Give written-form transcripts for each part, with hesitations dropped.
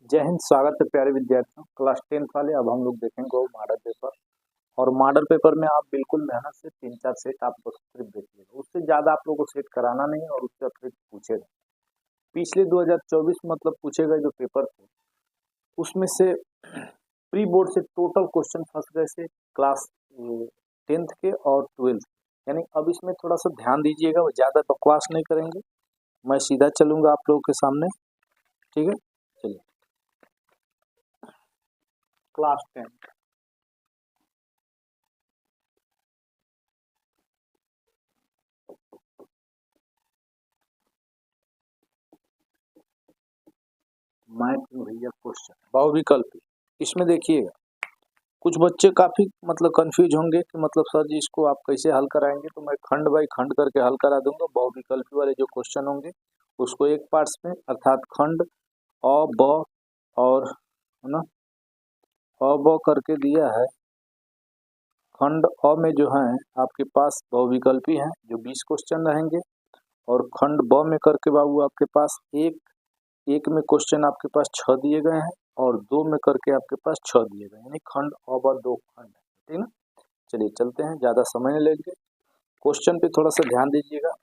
जय हिंद। स्वागत है प्यारे विद्यार्थियों। क्लास 10th वाले अब हम लोग देखेंगे मॉडल पेपर। और मॉडल पेपर में आप बिल्कुल मेहनत से 3-4 सेट आप लोग सिर्फ देखिएगा, उससे ज़्यादा आप लोगों को सेट कराना नहीं है और उससे अतिरिक्त पूछेगा। पिछले 2024 मतलब पूछे गए जो पेपर थे उसमें से प्री बोर्ड से टोटल क्वेश्चन फंस गए थे क्लास 10th के और 12th, यानी अब इसमें थोड़ा सा ध्यान दीजिएगा। वो ज़्यादा बकवास नहीं करेंगे, मैं सीधा चलूँगा आप लोगों के सामने। ठीक है, चलिए। क्लास 10 मैथ में भैया क्वेश्चन बहुविकल्पी। इसमें देखिएगा कुछ बच्चे काफी मतलब कंफ्यूज होंगे कि मतलब सर जी इसको आप कैसे हल कराएंगे, तो मैं खंड बाई खंड करके हल करा दूंगा। बहुविकल्पी वाले जो क्वेश्चन होंगे उसको एक पार्ट्स में अर्थात खंड अ ब और है ना अ ब करके दिया है। खंड अ में जो है आपके पास बहुविकल्पी हैं जो 20 क्वेश्चन रहेंगे, और खंड ब में करके बाबू आपके पास एक एक में क्वेश्चन आपके पास 6 दिए गए हैं और 2 में करके आपके पास 6 दिए गए, यानी खंड अ ब 2 खंड है। ठीक ना, चलिए चलते हैं, ज़्यादा समय नहीं लेंगे। क्वेश्चन पे थोड़ा सा ध्यान दीजिएगा।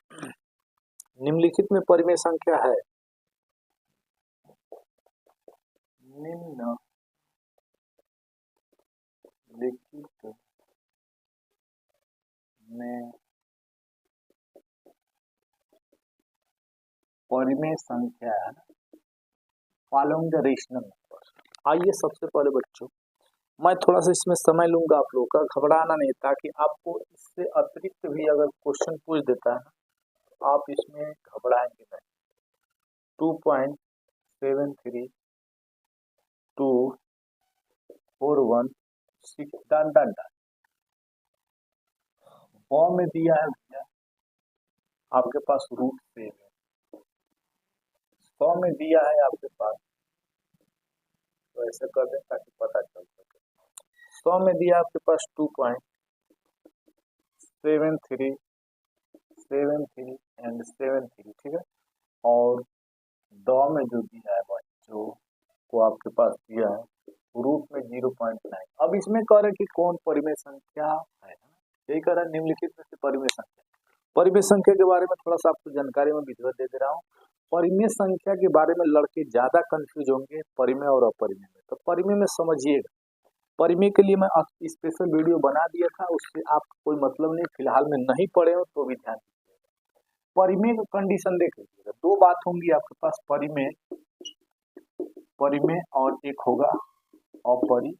निम्नलिखित में परिमेय संख्या है। निम्नलिखित में परिमेय संख्या फॉलोइंग द रेशनल नंबर। आइए सबसे पहले बच्चों मैं थोड़ा सा इसमें समय लूंगा, आप लोगों का घबराना नहीं, ताकि आपको इससे अतिरिक्त भी अगर क्वेश्चन पूछ देता है आप इसमें घबराएंगे नहीं। 2.73 241 डन डन डन। ब में दिया है भैया आपके पास √7, 100 में दिया है आपके पास, तो ऐसे कर दें ताकि पता चल सके। 100 में दिया आपके पास 2.73 एंड 73, ठीक है। और द में जो दिया है बच्चों को आपके पास दिया है रूट में 0.9। अब इसमें कह रहे कि कौन परिमेय संख्या है, यही कह रहा है निम्नलिखित में से परिमेय संख्या। परिमेय संख्या के बारे में थोड़ा सा आपको जानकारी में विधिवत दे रहा हूँ। परिमेय संख्या के बारे में लड़के ज्यादा कंफ्यूज होंगे परिमेय और अपरिमेय में, तो परिमेय में समझिएगा। परिमेय के लिए मैं स्पेशल वीडियो बना दिया था, उससे आपको कोई मतलब नहीं, फिलहाल में नहीं पढ़े हो तो भी ध्यान दीजिएगा। परिमेय का कंडीशन देख लीजिएगा, दो बात होंगी आपके पास, परिमेय परिमेय और एक होगा अपरिमेय।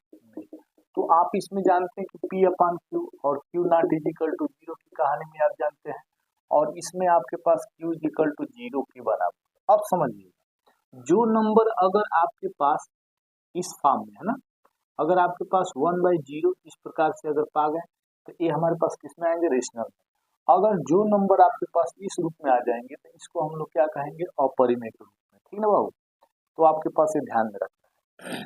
तो आप इसमें जानते हैं कि P/Q और Q not is equal to 0 की कहानी में आप जानते हैं, और इसमें आपके पास Q इज इक्वल टू 0 के बराबर। अब समझिएगा, जो नंबर अगर आपके पास इस फॉर्म में है ना, अगर आपके पास 1/0 इस प्रकार से अगर पा गए तो ये हमारे पास किस में आएंगे, रेशनल में। अगर जो नंबर आपके पास इस रूप में आ जाएंगे तो इसको हम लोग क्या कहेंगे, अपरिमेय के रूप में। ठीक ना बाबू, तो आपके पास ये ध्यान में रखना है।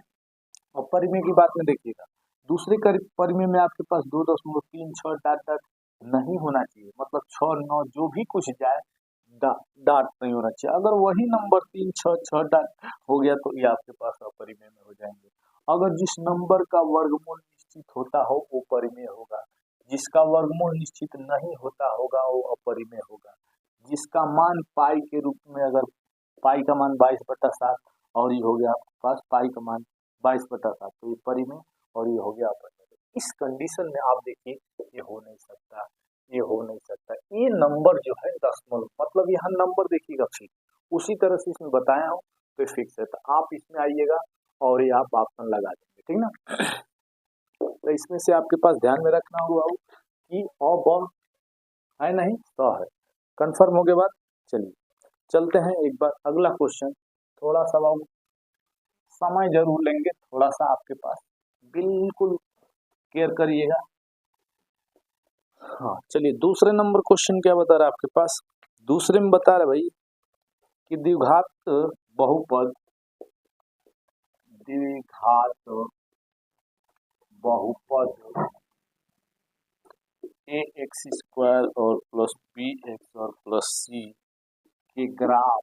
और परिमेय की बात में देखिएगा, दूसरे परिमेय में आपके पास 2.36 डाट डाट नहीं होना चाहिए, मतलब 6-9 जो भी कुछ जाए डाट नहीं होना चाहिए। अगर वही नंबर 3-6 डाट हो गया तो ये आपके पास अपरिमेय में हो जाएंगे। अगर जिस नंबर का वर्गमूल निश्चित होता हो वो परिमेय होगा, जिसका वर्गमूल निश्चित नहीं होता होगा वो अपरिमेय होगा। जिसका मान पाई के रूप में, अगर पाई का मान 22/7 और ये हो गया आपके पास पाई का मान 22/7, तो ये परिमेय और ये हो गया अपरिमेय। इस कंडीशन में आप देखिए ये हो नहीं सकता, ये हो नहीं सकता। ये नंबर जो है दशमलव, मतलब यहाँ नंबर देखिएगा फिक्स, उसी तरह से इसमें बताया हूँ तो फिक्स है। तो आप इसमें आइएगा और ये आप ऑप्शन लगा देंगे, ठीक ना। तो इसमें से आपके पास ध्यान में रखना होगा कि अ ब है नहीं स है। कंफर्म हो गया बात, चलिए चलते हैं एक बार अगला क्वेश्चन। थोड़ा सा बाबू समय जरूर लेंगे, थोड़ा सा आपके पास बिल्कुल केयर करिएगा। हाँ चलिए, दूसरे नंबर क्वेश्चन क्या बता रहा है आपके पास। दूसरे में बता रहा है भाई कि द्विघात बहुपद, द्विघात बहुपद ax² और प्लस bx और प्लस c के ग्राफ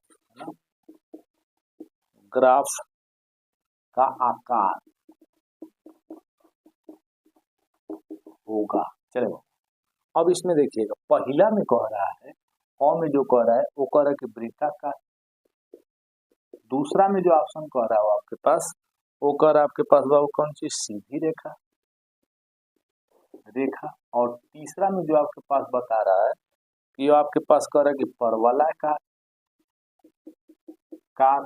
का आकार होगा। चलो अब इसमें देखिएगा, पहला में कह रहा है, और में जो कह रहा है वो कह रहा है कि वृत्ताकार। दूसरा में जो ऑप्शन कह रहा है वो आपके पास, वो कह रहा है आपके पास बाबू कौन सी, सीधी रेखा रेखा। और तीसरा में जो आपके पास बता रहा है कि आपके पास कह रहा है कि परवलयाकार कार।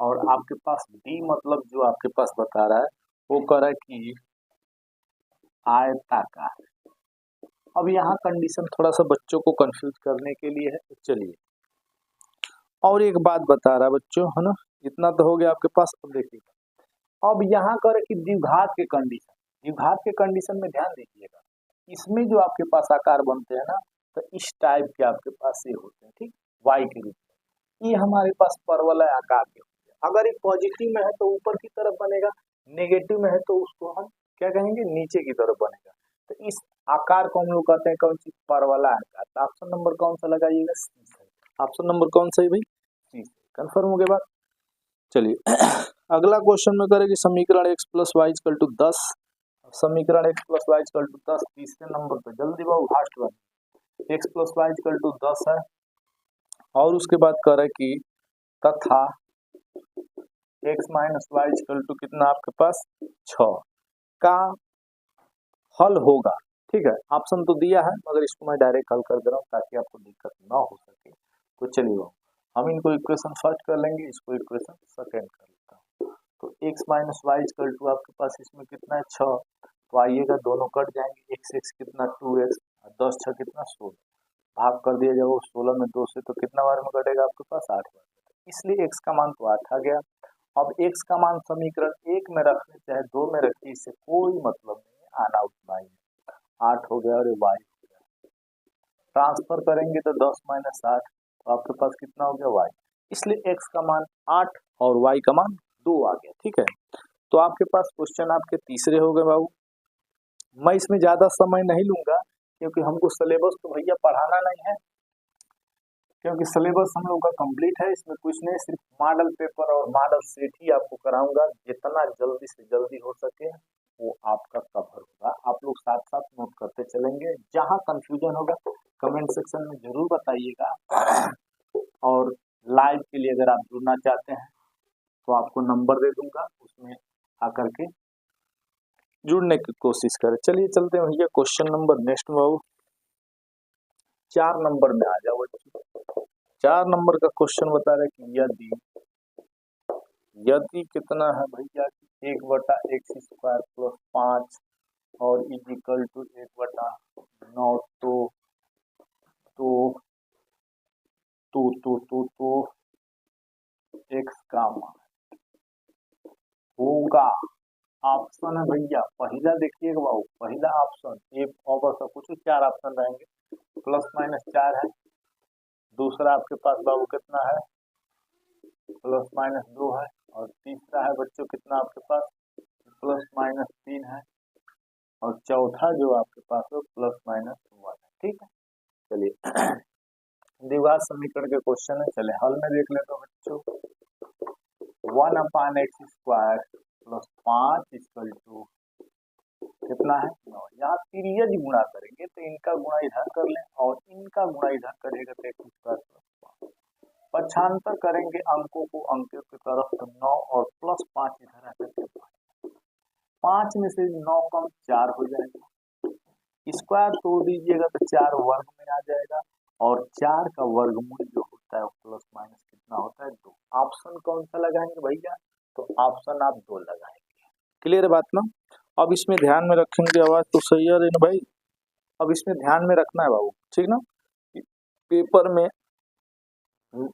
और आपके पास डी मतलब जो आपके पास बता रहा है वो कह रहा है कि आयताकार। अब यहाँ कंडीशन थोड़ा सा बच्चों को कंफ्यूज करने के लिए है, चलिए और एक बात बता रहा है बच्चों, है ना, इतना तो हो गया आपके पास। अब देखिएगा, अब यहाँ कर कि द्विघात के कंडीशन, द्विघात के कंडीशन में ध्यान दीजिएगा, इसमें जो आपके पास आकार बनते हैं ना, तो इस टाइप के आपके पास ये होते हैं, ठीक, वाई के रूप में। ये हमारे पास परवलय आकार के होते हैं। अगर ये पॉजिटिव में है तो ऊपर की तरफ बनेगा, नेगेटिव में है तो उसको हम क्या कहेंगे, नीचे की तरफ बनेगा। तो इस आकार को हम लोग कहते हैं कौन सी, परवलय आकार। तो ऑप्शन नंबर कौन सा लगाइएगा, सी। ऑप्शन नंबर कौन सा है भाई, सी। कंफर्म हो गया बात। चलिए अगला क्वेश्चन में करेंगे समीकरण x plus y equal to 10। समीकरण x plus y equal to 10 तीसरे नंबर पे, जल्दी बाबू फास्ट वाली। x plus y equal to 10 है, और उसके बाद कह रहा है कि तथा x minus y equal to कितना आपके पास 6 का हल होगा। ठीक है, ऑप्शन तो दिया है मगर इसको मैं डायरेक्ट हल कर दे रहा हूँ ताकि आपको दिक्कत ना हो सके। तो चलिए हम इनको इक्वेशन फर्स्ट कर लेंगे, इसको इक्वेशन सेकंड कर लेता हूँ। तो x minus y equal to आपके पास इसमें कितना है 6, तो आइएगा दोनों कट जाएंगे, x कितना 2x, 10 6 कितना 16, भाग कर दिया जाएगा 16 में 2 से, तो कितना बार में कटेगा आपके पास 8 बार, इसलिए x का मान तो 8 आ गया। अब x का मान समीकरण 1 में रखने चाहे 2 में रखिए, इससे कोई मतलब नहीं, आना उतना ही, 8 हो गया और y हो गया। ट्रांसफर करेंगे तो 10 माइनस 8, तो आपके पास कितना हो गया y, इसलिए x का मान 8 और y का मान 2 आ गया। ठीक है, तो आपके पास क्वेश्चन आपके तीसरे हो गए बाबू। मैं इसमें ज्यादा समय नहीं लूंगा क्योंकि हमको सिलेबस तो भैया पढ़ाना नहीं है, क्योंकि सिलेबस हम लोग का कंप्लीट है। इसमें कुछ नहीं, सिर्फ मॉडल पेपर और मॉडल सेट ही आपको कराऊंगा, जितना जल्दी से जल्दी हो सके वो आपका कवर होगा। आप लोग साथ साथ नोट करते चलेंगे, जहां कंफ्यूजन होगा कमेंट सेक्शन में जरूर बताइएगा। और लाइव के लिए अगर आप जुड़ना चाहते हैं तो आपको नंबर दे दूंगा, उसमें आकर के जुड़ने की कोशिश करें। चलिए चलते हैं भैया क्वेश्चन नंबर नेक्स्ट में बाबू, 4 नंबर में आ जाओ। 4 नंबर का क्वेश्चन बता रहे कि यदि कितना है भैया, 1/x² प्लस 5 और इजिकल टू 1/9, तो x का मान होगा। ऑप्शन है भैया, पहला देखिएगा बाबू, पहला ऑप्शन ए और सब कुछ 4 ऑप्शन रहेंगे, प्लस माइनस 4 है। दूसरा आपके पास बाबू कितना है, प्लस माइनस 2 है। और तीसरा है बच्चों कितना आपके पास, प्लस माइनस 3 है। और चौथा जो आपके पास है प्लस माइनस 1 है। ठीक है, चलिए द्विघात समीकरण के क्वेश्चन है, चले हल में देख लेते हैं बच्चों। 1/x² प्लस 5 इक्वल टू कितना है 9। यहाँ पीरियड गुणा करेंगे तो इनका गुणा इधर कर लें और इनका गुणा इधर करेगा तो x² प्लस 5। पक्षांतर करेंगे अंकों को अंकों की तरफ, तो 9 और प्लस 5 इधर आकर के 5 में से 9 कम 4 हो जाएगा, स्क्वायर तोड़ दीजिएगा तो 4 वर्ग में आ जाएगा, और 4 का वर्गमूल जो होता है प्लस माइनस कितना होता है 2। ऑप्शन कौन सा लगाएंगे भैया, तो ऑप्शन आप 2 लगाएंगे। क्लियर है बात ना। अब इसमें ध्यान में रखेंगे, आवाज तो सही है ना भाई, अब इसमें ध्यान में रखना है बाबू, ठीक ना। पेपर में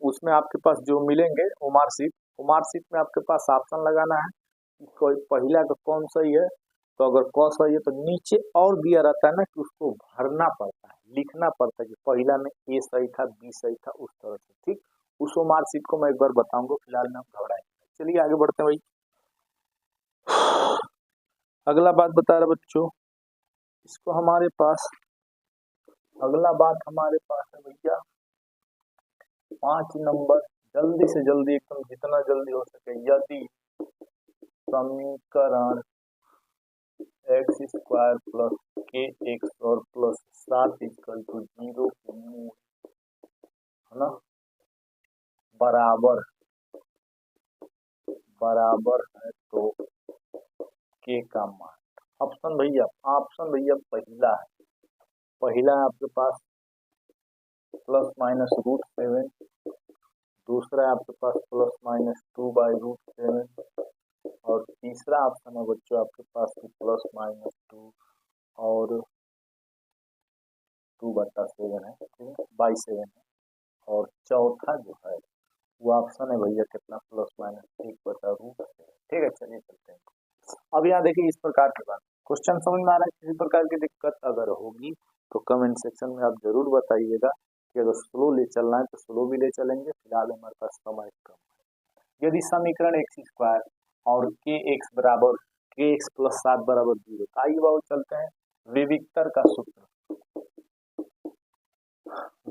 उसमें आपके पास जो मिलेंगे मार्कशीट में आपके पास ऑप्शन लगाना है कि कोई पहला का कौन सही है। तो अगर क सही है तो नीचे और दिया रहता है ना कि उसको भरना पड़ता है, लिखना पड़ता है कि पहला में ए सही था, बी सही था, उस तरह से। ठीक, उस मार्कशीट को मैं एक बार बताऊंगा, फिलहाल में घबराएं। चलिए आगे बढ़ते हैं भाई। अगला बात बता रहे बच्चों, इसको हमारे पास अगला बात हमारे पास है भैया 5 नंबर, जल्दी से जल्दी एकदम जितना जल्दी हो सके। यदि समीकरण एक्स स्क्वायर प्लस के एक्स और प्लस 7 इक्वल टू 0 के मूल है ना बराबर है तो के का मान ऑप्शन भैया पहला है आपके पास प्लस माइनस √7, दूसरा है आपके पास प्लस माइनस 2/√7 और तीसरा ऑप्शन है बच्चों आपके पास प्लस माइनस 2 और 2/7 है, ठीक है, बाई 7 है। और चौथा जो है वो ऑप्शन है भैया कितना प्लस माइनस 1/√7, ठीक है। चलिए चलते हैं। अब यहाँ देखिए इस प्रकार की बात, क्वेश्चन समझ में आ रहा है। किसी प्रकार की दिक्कत अगर होगी तो कमेंट सेक्शन में आप जरूर बताइएगा कि अगर स्लो ले चलना है तो स्लो भी ले चलेंगे, फिलहाल हमारे पास समय कम है। यदि समीकरण एक्स स्क्वायर और के एक्स प्लस 7 बराबर 0, आइए बाबू चलते हैं विविक्तर का सूत्र।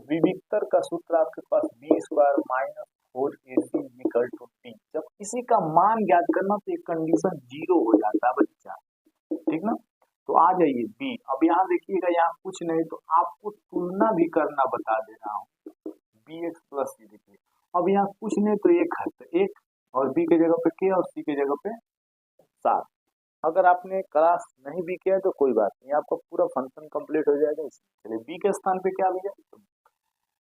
विविक्तर का सूत्र आपके पास B square minus 4ac equal to D. जब किसी का मान ज्ञात करना तो एक कंडीशन 0 हो जाता है बच्चा, ठीक ना। तो आ जाइए बी। अब यहाँ देखिएगा, यहाँ कुछ नहीं तो आपको तुलना भी करना बता दे रहा हूँ। बी एक्स प्लस सी देखिए, अब यहाँ कुछ नहीं तो एक है तो एक, और बी के जगह पे के और सी के जगह पे 7। अगर आपने क्लास नहीं भी किया है तो कोई बात नहीं, आपका पूरा फंक्शन कंप्लीट हो जाएगा। चलिए बी के स्थान पे क्या भैया,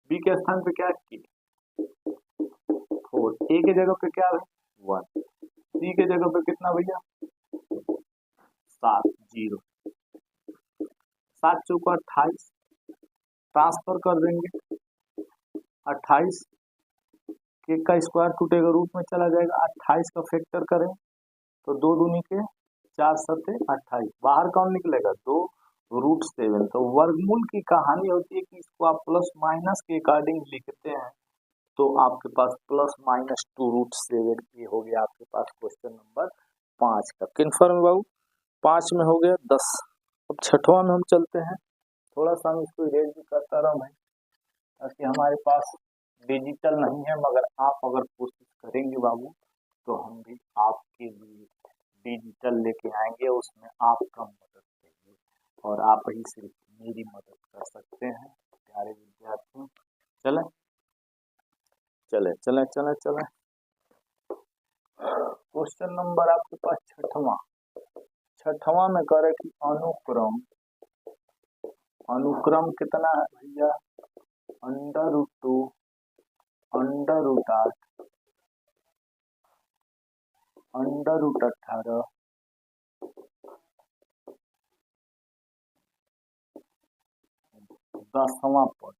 बी के स्थान पे क्या है 4, ए के जगह पे क्या है 1, सी के जगह पे कितना भैया 7, 0, 7 चौका 28, ट्रांसफर कर देंगे 28 के का स्क्वायर टूटेगा रूट में चला जाएगा, 28 का फैक्टर करें तो 2 दूनी के 4 सत्ते 28, बाहर कौन निकलेगा 2√7। तो वर्गमूल की कहानी होती है कि इसको आप प्लस माइनस के अकॉर्डिंग लिखते हैं तो आपके पास प्लस माइनस 2√7। ये हो गया आपके पास क्वेश्चन नंबर 5 का। कन्फर्म बाबू 5 में हो गया 10। अब छठवां में हम चलते हैं, थोड़ा सा हम इसको इरेज भी करता रहा मैं, ताकि हमारे पास डिजिटल नहीं है, मगर आप अगर कोशिश करेंगे बाबू तो हम भी आपके लिए डिजिटल लेके आएंगे, उसमें आपका मदद चाहिए और आप ही सिर्फ मेरी मदद कर सकते हैं प्यारे विद्यार्थियों। चले चले चले चले चले क्वेश्चन नंबर आपके पास छठवां में करे कि अनुक्रम कितना है भैया √2 √8 √18 10वां पद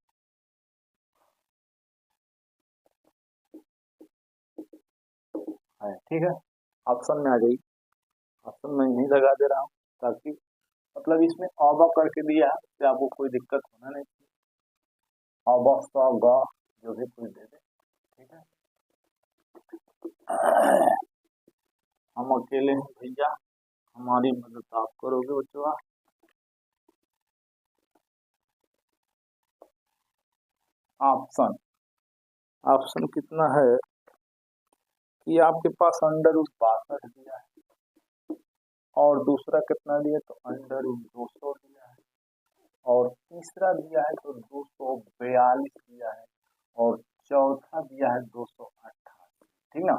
है, ठीक है। ऑप्शन में आ जाइए, ऑप्शन में नहीं लगा दे रहा हूँ ताकि मतलब इसमें अब करके दिया है तो आपको कोई दिक्कत होना नहीं चाहिए। अब जो भी कोई दे दे, ठीक है। हम अकेले हैं भैया, हमारी मदद आप करोगे बच्चों। ऑप्शन कितना है कि आपके पास √62 दिया है और दूसरा कितना दिया तो √200 दिया है और तीसरा दिया है तो 242 दिया है और चौथा दिया है 288, ठीक ना।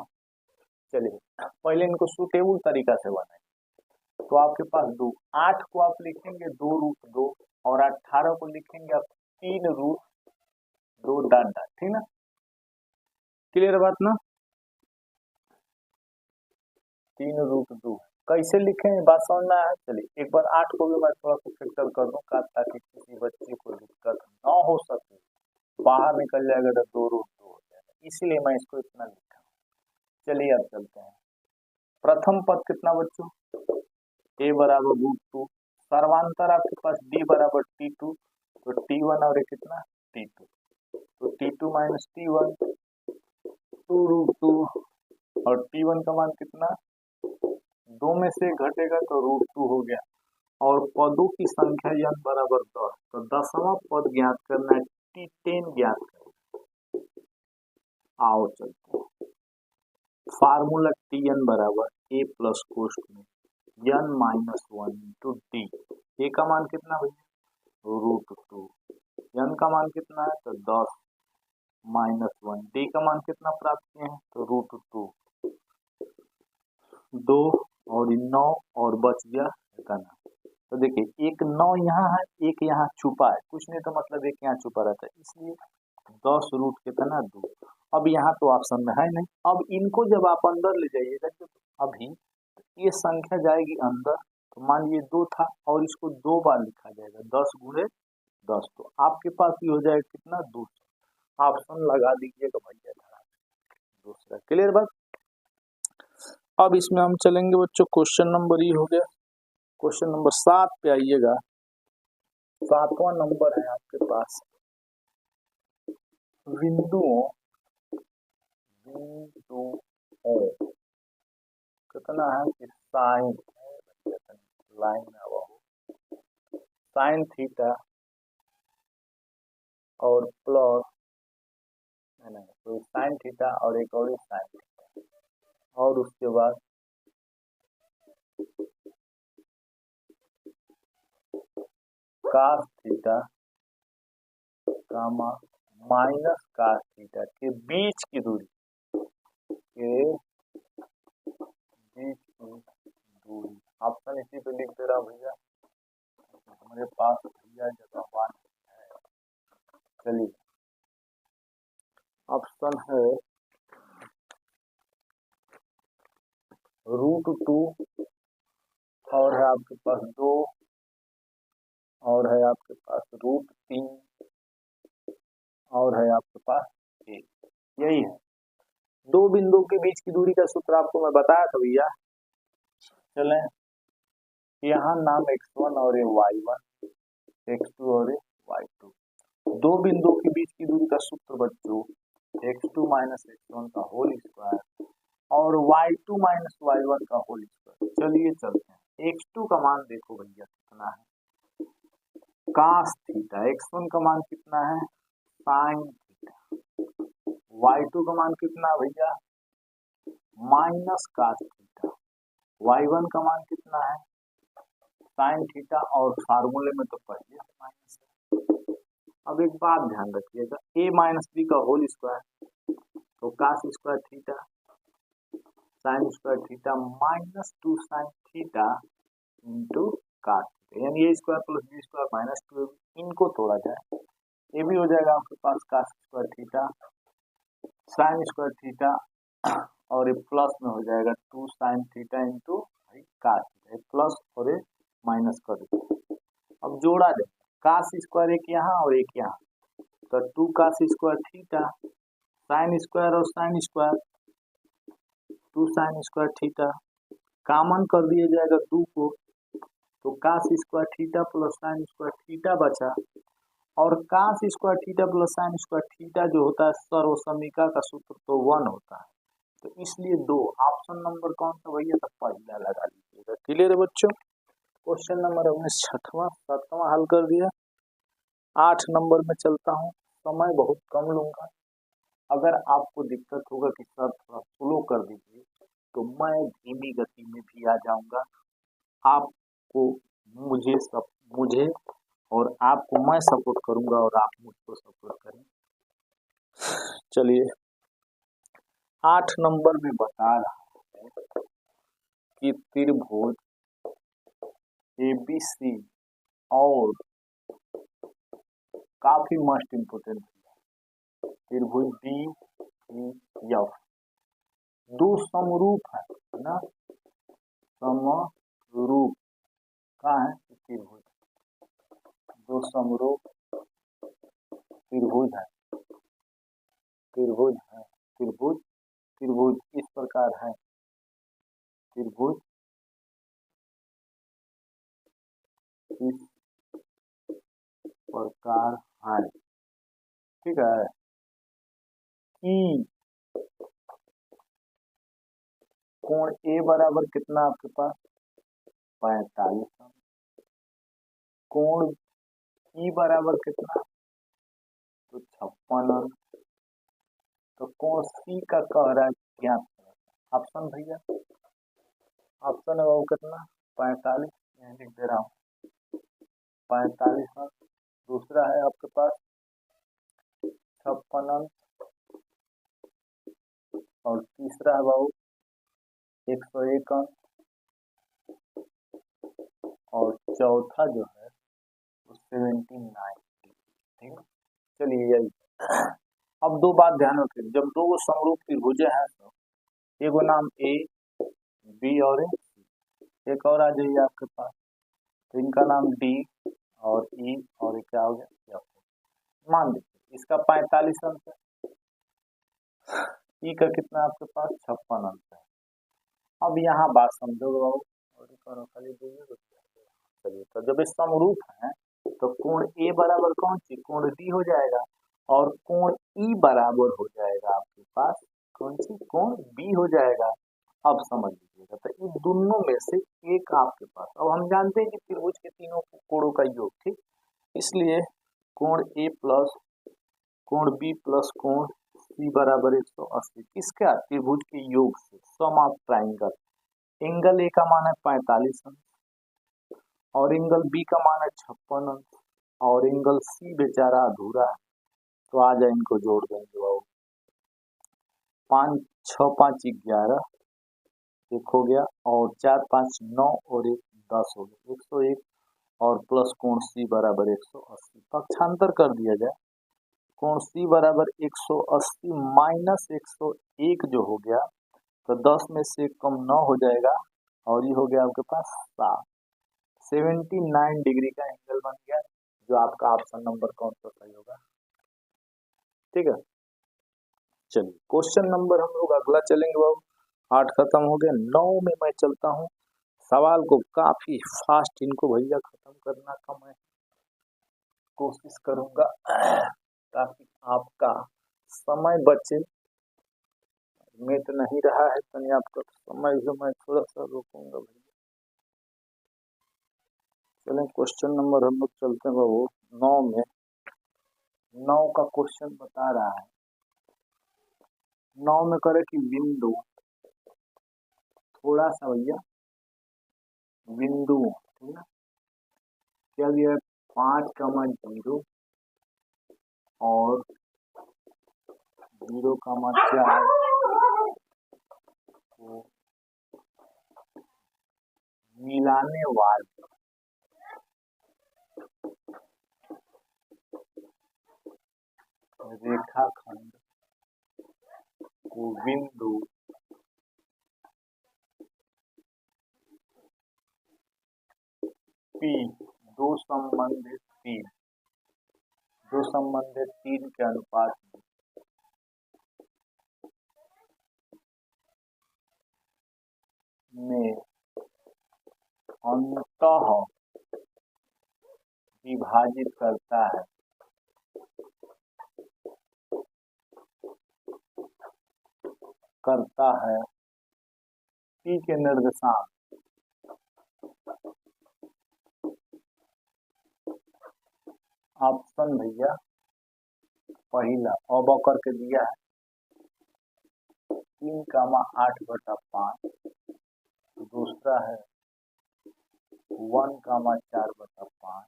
चलिए पहले इनको सुटेबल तरीका से बनाएं। तो आपके पास 8 को आप लिखेंगे 2√2 और 18 को लिखेंगे आप 3√2 डॉट, ठीक ना। क्लियर बात ना, 3√2 कैसे लिखें बात समझ में आया। चलिए एक बार 8 को भी मैं थोड़ा सा फैक्टर कर दूंगा ताकि किसी बच्चे को दिक्कत ना हो सके, बाहर निकल जाएगा तो 2√2 हो जाएगा, इसीलिए मैं इसको इतना लिखा। चलिए अब चलते हैं। प्रथम पद कितना बच्चों a बराबर √2, सर्वांतर आपके पास d बराबर t2, तो t1 और ये कितना t2, तो t2 माइनस t1 2√2 और t1 का मान कितना 2 में से घटेगा तो √2 हो गया और पदों की संख्या n बराबर 10, तो 10वां पद ज्ञात करना है, t10 ज्ञात करना। आओ चलते हैं, फार्मूला tn बराबर ए प्लस कोष्ट में n माइनस 1 इंटू डी। ए का मान कितना भैया, √2। n का मान कितना है, तो 10 माइनस 1। डी का मान कितना प्राप्त किए हैं, तो √2। 2 और 9 और बच गया इतना। तो देखिए एक 9 यहाँ है, एक यहाँ छुपा है, कुछ नहीं तो मतलब एक यहाँ छुपा रहता है, इसलिए 10 रूट कितना 2। अब यहाँ तो ऑप्शन में है नहीं। अब इनको जब आप अंदर ले जाइएगा, तो अभी ये संख्या जाएगी अंदर, तो मान लीजिए 2 था और इसको 2 बार लिखा जाएगा, 10 गुणे 10, तो आपके पास ये हो जाएगा कितना, 200। ऑप्शन लगा दीजिएगा भैया दूसरा। क्लियर बात। अब इसमें हम चलेंगे बच्चों, क्वेश्चन नंबर ये हो गया। क्वेश्चन नंबर 7 पे आइएगा। 7वां नंबर है आपके पास, बिंदुओं कितना है कि साइन लाइन में वो साइन थीटा और प्लस नहीं तो साइन थीटा और एक और साइन थीटा, और उसके बाद cos theta comma minus cos theta के बीच की दूरी, ऑप्शन इसी पे लिख दे रहा भैया, हमारे पास भैया जगहवान है। चलिए ऑप्शन है √2 और है आपके पास 2 और है आपके पास √3 और है आपके पास 1। यही है दो बिंदु के बीच की दूरी का सूत्र आपको मैं बताया था भैया। चलें यहाँ नाम x1 और ये y1, x2 और ये y2। दो बिंदु के बीच की दूरी का सूत्र बच्चों x2 माइनस x1 का होल स्क्वायर और y2 माइनस y1 का होल स्क्वायर। चलिए चलते हैं। x2 का मान देखो भैया कितना है, कास थीटा। x1 का मान कितना है, साइन थीटा। y2 का मान कितना भैया, माइनस कास थीटा। y1 का मान कितना है, साइन थीटा, और फार्मूले में तो पहले माइनस है। अब एक बात ध्यान रखिएगा, a माइनस बी का होल स्क्वायर तो cos square theta sine square theta minus 2 sine theta into cos theta, यानी A square plus B square minus 2। इनको तोड़ा जाए, ये भी हो जाएगा आपके पास cos square theta sine square theta और ये प्लस में हो जाएगा 2 sine theta into cos theta, plus और ये माइनस कर देते। अब जोड़ा दे, कास स्क्वायर एक यहाँ और एक यहाँ, तो 2 cos square theta sine square और sine square 2 sine square theta, common कर दिया जाएगा 2 को, तो cos square theta plus sine square theta बचा, और cos square theta plus sine square theta जो होता है सर्वसमीका का सूत्र तो 1 होता है, तो इसलिए 2। ऑप्शन नंबर कौन सा भैया, तो पहला लगा लीजिएगा। क्लियर है बच्चों। क्वेश्चन नंबर हमने 7वां हल कर दिया। 8 नंबर में चलता हूँ, समय बहुत कम लूंगा। अगर आपको दिक्कत होगा कि सर थोड़ा स्लो कर दीजिए, तो मैं धीमी गति में भी आ जाऊंगा। आपको मुझे और आपको मैं सपोर्ट करूंगा और आप मुझको सपोर्ट करें। चलिए 8 नंबर में बता रहा है कि त्रिभुज ABC और काफी मस्ट इम्पोर्टेंट त्रिभुज DEF दो समरूप है ना, समरूप का है त्रिभुज, दो समरूप त्रिभुज है, त्रिभुज इस प्रकार है, त्रिभुज इस प्रकार है, ठीक है, कि कोण ए बराबर कितना आपके पास 45, कोण ई बराबर कितना तो 56, तो कोण सी का कह रहा है ज्ञात। ऑप्शन भैया ऑप्शन है वो कितना 45, यहाँ लिख दे रहा हूँ 45 अंक। दूसरा है आपके पास 56 अंक। और तीसरा है बाबू 101 अंक। और चौथा जो है वो 79। ठीक है, चलिए यही। अब दो बात ध्यान रखिए, जब दो समरूप त्रिभुज हैं तो एगो नाम ए बी और एक और आ जाइए आपके पास, तो इनका नाम डी और ई और ये क्या हो गया एफ। मान लीजिए इसका 45 अंक है, ई का कितना आपके पास 56 अंक है। अब यहाँ बात समझोगे बाबू, और खाली चलिए, तो जब ये समरूप है तो कोण ए बराबर कौन सी कोण डी हो जाएगा, और कोण ई बराबर हो जाएगा आपके पास कौन सी कोण बी हो जाएगा। अब समझ लीजिएगा, तो इन दोनों में से एक आपके पास, अब हम जानते हैं कि त्रिभुज के तीनों कोणों का योग, ठीक, इसलिए कोण ए प्लस कोण बी प्लस कोण सी बराबर 180 किसका त्रिभुज के योग से, सम ऑफ ट्राइंगल। एंगल ए का मान है 45 अंक और एंगल बी का मान है 56 अंक और एंगल सी बेचारा अधूरा है, तो आ जाए इनको जोड़ देंगे बाबू। 5 6 5 11 एक हो गया और 4 5 9 और 1 10 हो गया 101 और प्लस कोण सी बराबर 180। पक्षांतर कर दिया जाए, कोण सी बराबर 180 माइनस 101 जो हो गया, तो 10 में से कम 9 हो जाएगा और ये हो गया आपके पास 7। 79 डिग्री का एंगल बन गया, जो आपका ऑप्शन नंबर कौन सा सही होगा। ठीक है, चलिए क्वेश्चन नंबर हम लोग अगला चलेंगे बाबू। 8 खत्म हो गया, 9 में मैं चलता हूँ। सवाल को काफी फास्ट इनको भैया खत्म करना का मैं कोशिश करूंगा ताकि आपका समय बचे। मिट नहीं रहा है तनी आपका समय जो मैं थोड़ा सा रोकूंगा भैया। चलें क्वेश्चन नंबर हम लोग चलते हैं बाबू 9 में। 9 का क्वेश्चन बता रहा है, 9 में करे कि बिंदु, थोड़ा सा भैया बिंदु, ठीक है, क्या दिया है 5,0 और 0,4 को मिलाने वाले रेखाखंड को बिंदु P दो संबंधित तीन के अनुपात में अंततः विभाजित करता है, P के निर्देशांक ऑप्शन भैया पहला अब करके दिया है 3,8/5, दूसरा है 1,4/5,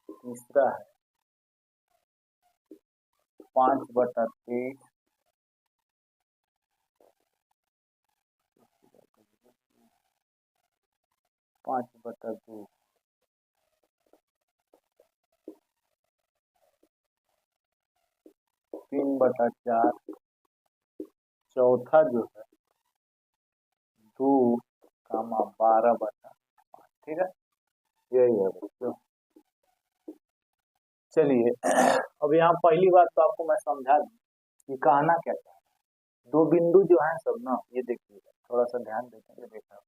तीसरा है 5/23, 5/2, 3/4, चौथा जो है 2,12/5। ठीक है, यही है बच्चों। चलिए अब यहाँ पहली बात तो आपको मैं समझा दूं कि कहना क्या था। दो बिंदु जो है सब ना, ये देखिएगा थोड़ा सा ध्यान देखेंगे, देखा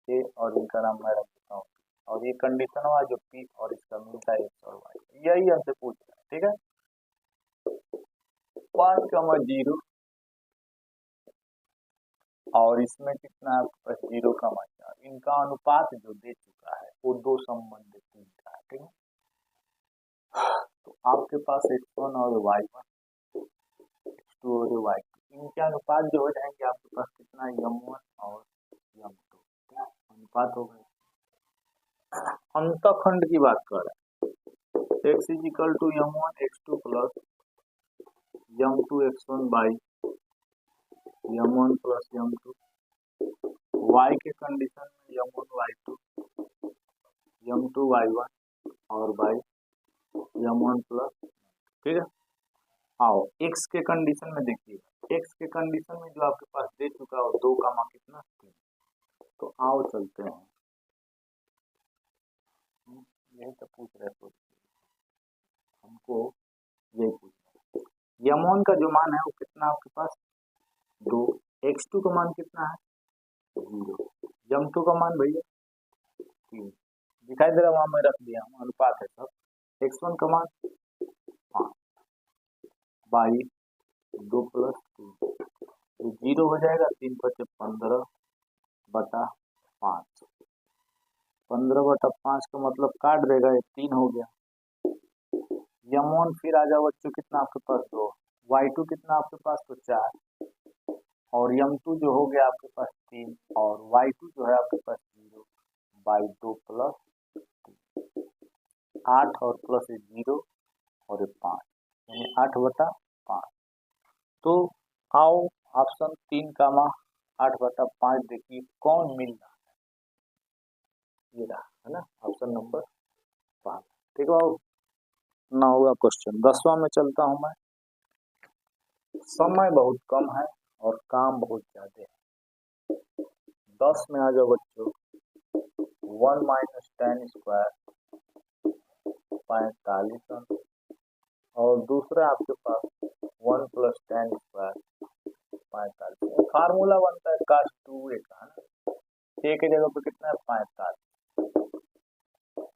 ये और इनका नाम मैं रख देता हूँ, और ये कंडीशन हुआ जो P और इसका मिलता है X और Y, यही हमसे पूछ रहा है। ठीक है, 5,0 और इसमें कितना है आपके पास 0,4, इनका अनुपात जो दे चुका है वो दो संबंधित तीन का है। ठीक है, तो आपके पास X1 और Y1, X2 और Y2, इनके अनुपात जो हो जाएंगे आपके पास कितना M1 और m2, अनुपात हो गया। अंतखंड की बात कर रहे हैं, x is equal to m1 x2 plus m2 x1 by m1 plus m2, y के कंडीशन में m1 y2 m2 y1 और बाई m1 प्लस, ठीक है। आओ x के कंडीशन में देखिएगा, x के कंडीशन में जो आपके पास दे चुका है 2 का कितना 3, तो आओ चलते हैं, यही तो पूछ रहे थे हमको, यही पूछ रहे। m1 का जो मान है वो कितना आपके पास 2, x2 का मान कितना है 0, m2 का मान भैया 3, दिखाई दे रहा वहां मैं रख दिया हूँ, अनुपात है सब, x1 का मान 5 बाई 2 प्लस 3, तो 0 हो जाएगा, 3 बचे 15 बटा 5, 15 बटा 5 का मतलब काट देगा, ये 3 हो गया। m1 फिर आ जाओ बच्चों कितना आपके पास 2, y2 कितना आपके पास तो 4, और m2 जो हो गया आपके पास 3, और y2 जो है आपके पास 0 बाई 2 प्लस 8 और प्लस 0 और 5, यानी 8 बटा 5। तो आओ ऑप्शन 3 का 8 बटा 5 देखिए कौन मिल रहा है, ये रहा है ना ऑप्शन नंबर 5, ठीक है बाबू। ना होगा क्वेश्चन 10वां में चलता हूं मैं। समय बहुत कम है और काम बहुत ज्यादा है। 10 में आ जाओ बच्चों, 1 माइनस 10 स्क्वायर 45, और दूसरा आपके पास 1 प्लस 10 स्क्वायर 45। फार्मूला बनता है cos 2a का, a के जगह पे कितना है 45,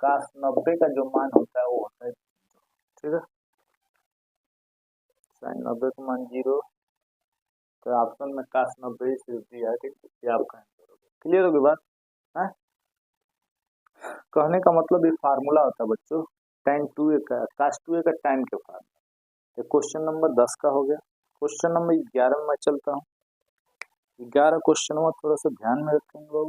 cos 90 का जो मान होता है वो होता है 0, ठीक है। sin 90 का मान 0, तो ऑप्शन में cos 90 से दिया है, ठीक है, आपका आंसर होगा। क्लियर होगी बात है? कहने का मतलब ये फार्मूला होता है बच्चों tan 2a का, cos 2a का tan के फार्मूला। ये क्वेश्चन नंबर 10 का हो गया। क्वेश्चन नंबर 11 में मैं चलता हूँ। 11 क्वेश्चन में थोड़ा सा ध्यान में रखेंगे लोग।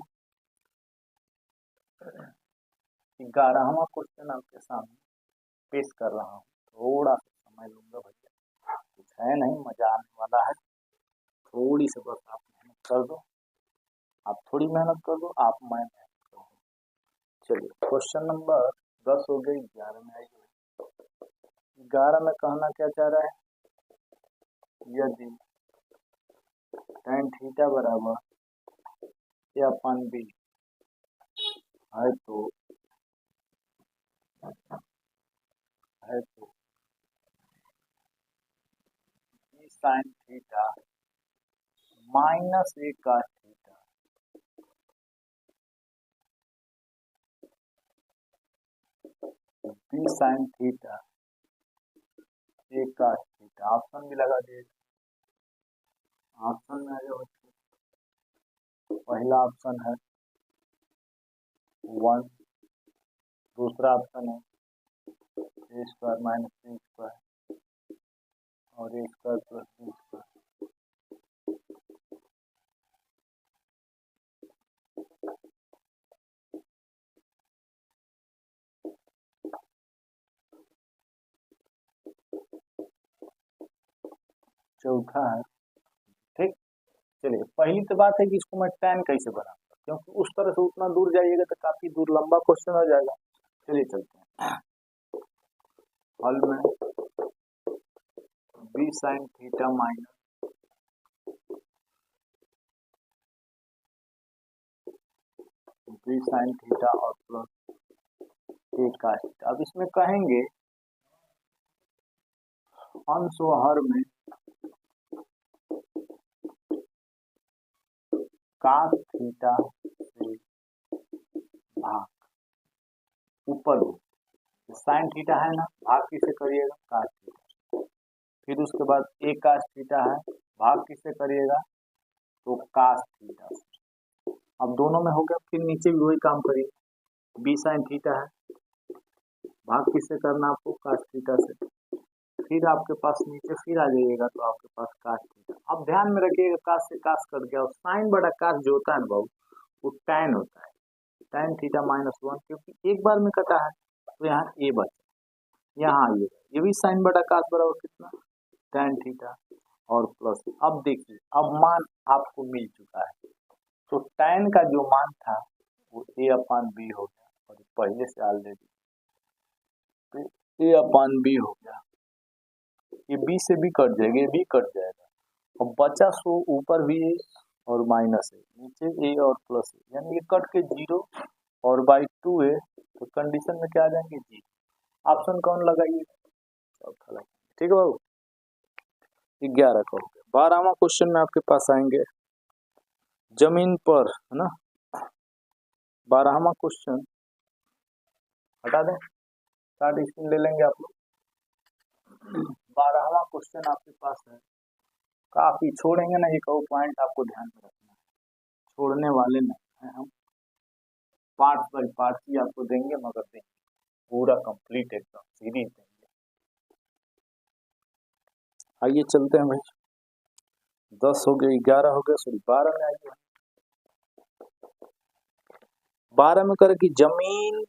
11वां क्वेश्चन आपके सामने पेश कर रहा हूँ, थोड़ा सा समय लूंगा भैया, कुछ है नहीं, मजा आने वाला है, थोड़ी सी बस आप मेहनत कर दो, आप थोड़ी मेहनत कर दो, आप मैं मेहनत कर दो। चलिए क्वेश्चन नंबर 10 हो गई, 11 में आई। 11 में कहना क्या चाह रहा है, यदि tan थीटा बराबर a/b है तो b sin theta minus a cos theta b sin theta a cos theta, option भी लगा दिए। ऑप्शन में आ जाओ, पहला ऑप्शन है 1, दूसरा ऑप्शन है a square minus b square और a square plus b square. चौथा है, ठीक। चलिए पहली तो बात है कि इसको मैं tan कैसे बनाऊंगा, क्योंकि उस तरह से उतना दूर जाइएगा तो काफी दूर लंबा क्वेश्चन हो जाएगा। चलिए चलते हैं हल में, b sin theta minus b sin theta और प्लस a cos थीटा। अब इसमें कहेंगे अंश व हर में cos थीटा से भाग, ऊपर sin थीटा है ना, भाग किसे करिएगा cos थीटा, फिर उसके बाद a cos थीटा है, भाग किसे करिएगा तो cos थीटा से। अब दोनों में हो गया, फिर नीचे भी वही काम करिए, b sin थीटा है, भाग किससे करना आपको cos थीटा से, फिर आपके पास नीचे फिर आ जाइएगा तो आपके पास cos थीटा। अब ध्यान में रखिएगा cos से cos कट गया, और sin बटा cos जो होता है ना बाबू, वो tan होता है, tan थीटा -1, क्योंकि एक बार में कटा है तो यहाँ a बचा, यहाँ ये भी साइन बटा कास बराबर कितना tan थीटा और प्लस। अब देखिए, अब मान आपको मिल चुका है, तो tan का जो मान था वो a/b हो गया, और पहले से ऑलरेडी a/b हो गया, ये b से भी कट जाएगा, ये भी कट जाएगा, और बचा सो ऊपर भी a और माइनस है, नीचे a और प्लस है, यानी ये कट के 0 और बाई 2 है, तो कंडीशन में क्या आ जाएंगे 0। ऑप्शन कौन लगाइए, चौथा लगाइए। ठीक है बाबू, 11 का हो गया। 12वां क्वेश्चन में आपके पास आएंगे जमीन पर, है ना। 12वां क्वेश्चन हटा दें, स्टार्ट स्क्रीन ले लेंगे आप लोग। 12वां क्वेश्चन आपके पास है, काफी छोड़ेंगे ना, एक और पॉइंट आपको ध्यान में रखना है, छोड़ने वाले नहीं है हम, पार्ट बाई पार्ट ही आपको देंगे, मगर देंगे पूरा कंप्लीट एकदम सीरीज देंगे। आइए चलते हैं भाई, 10 हो गए, 11 हो गए, सॉरी 12 में आइए। 12 में करें कि जमीन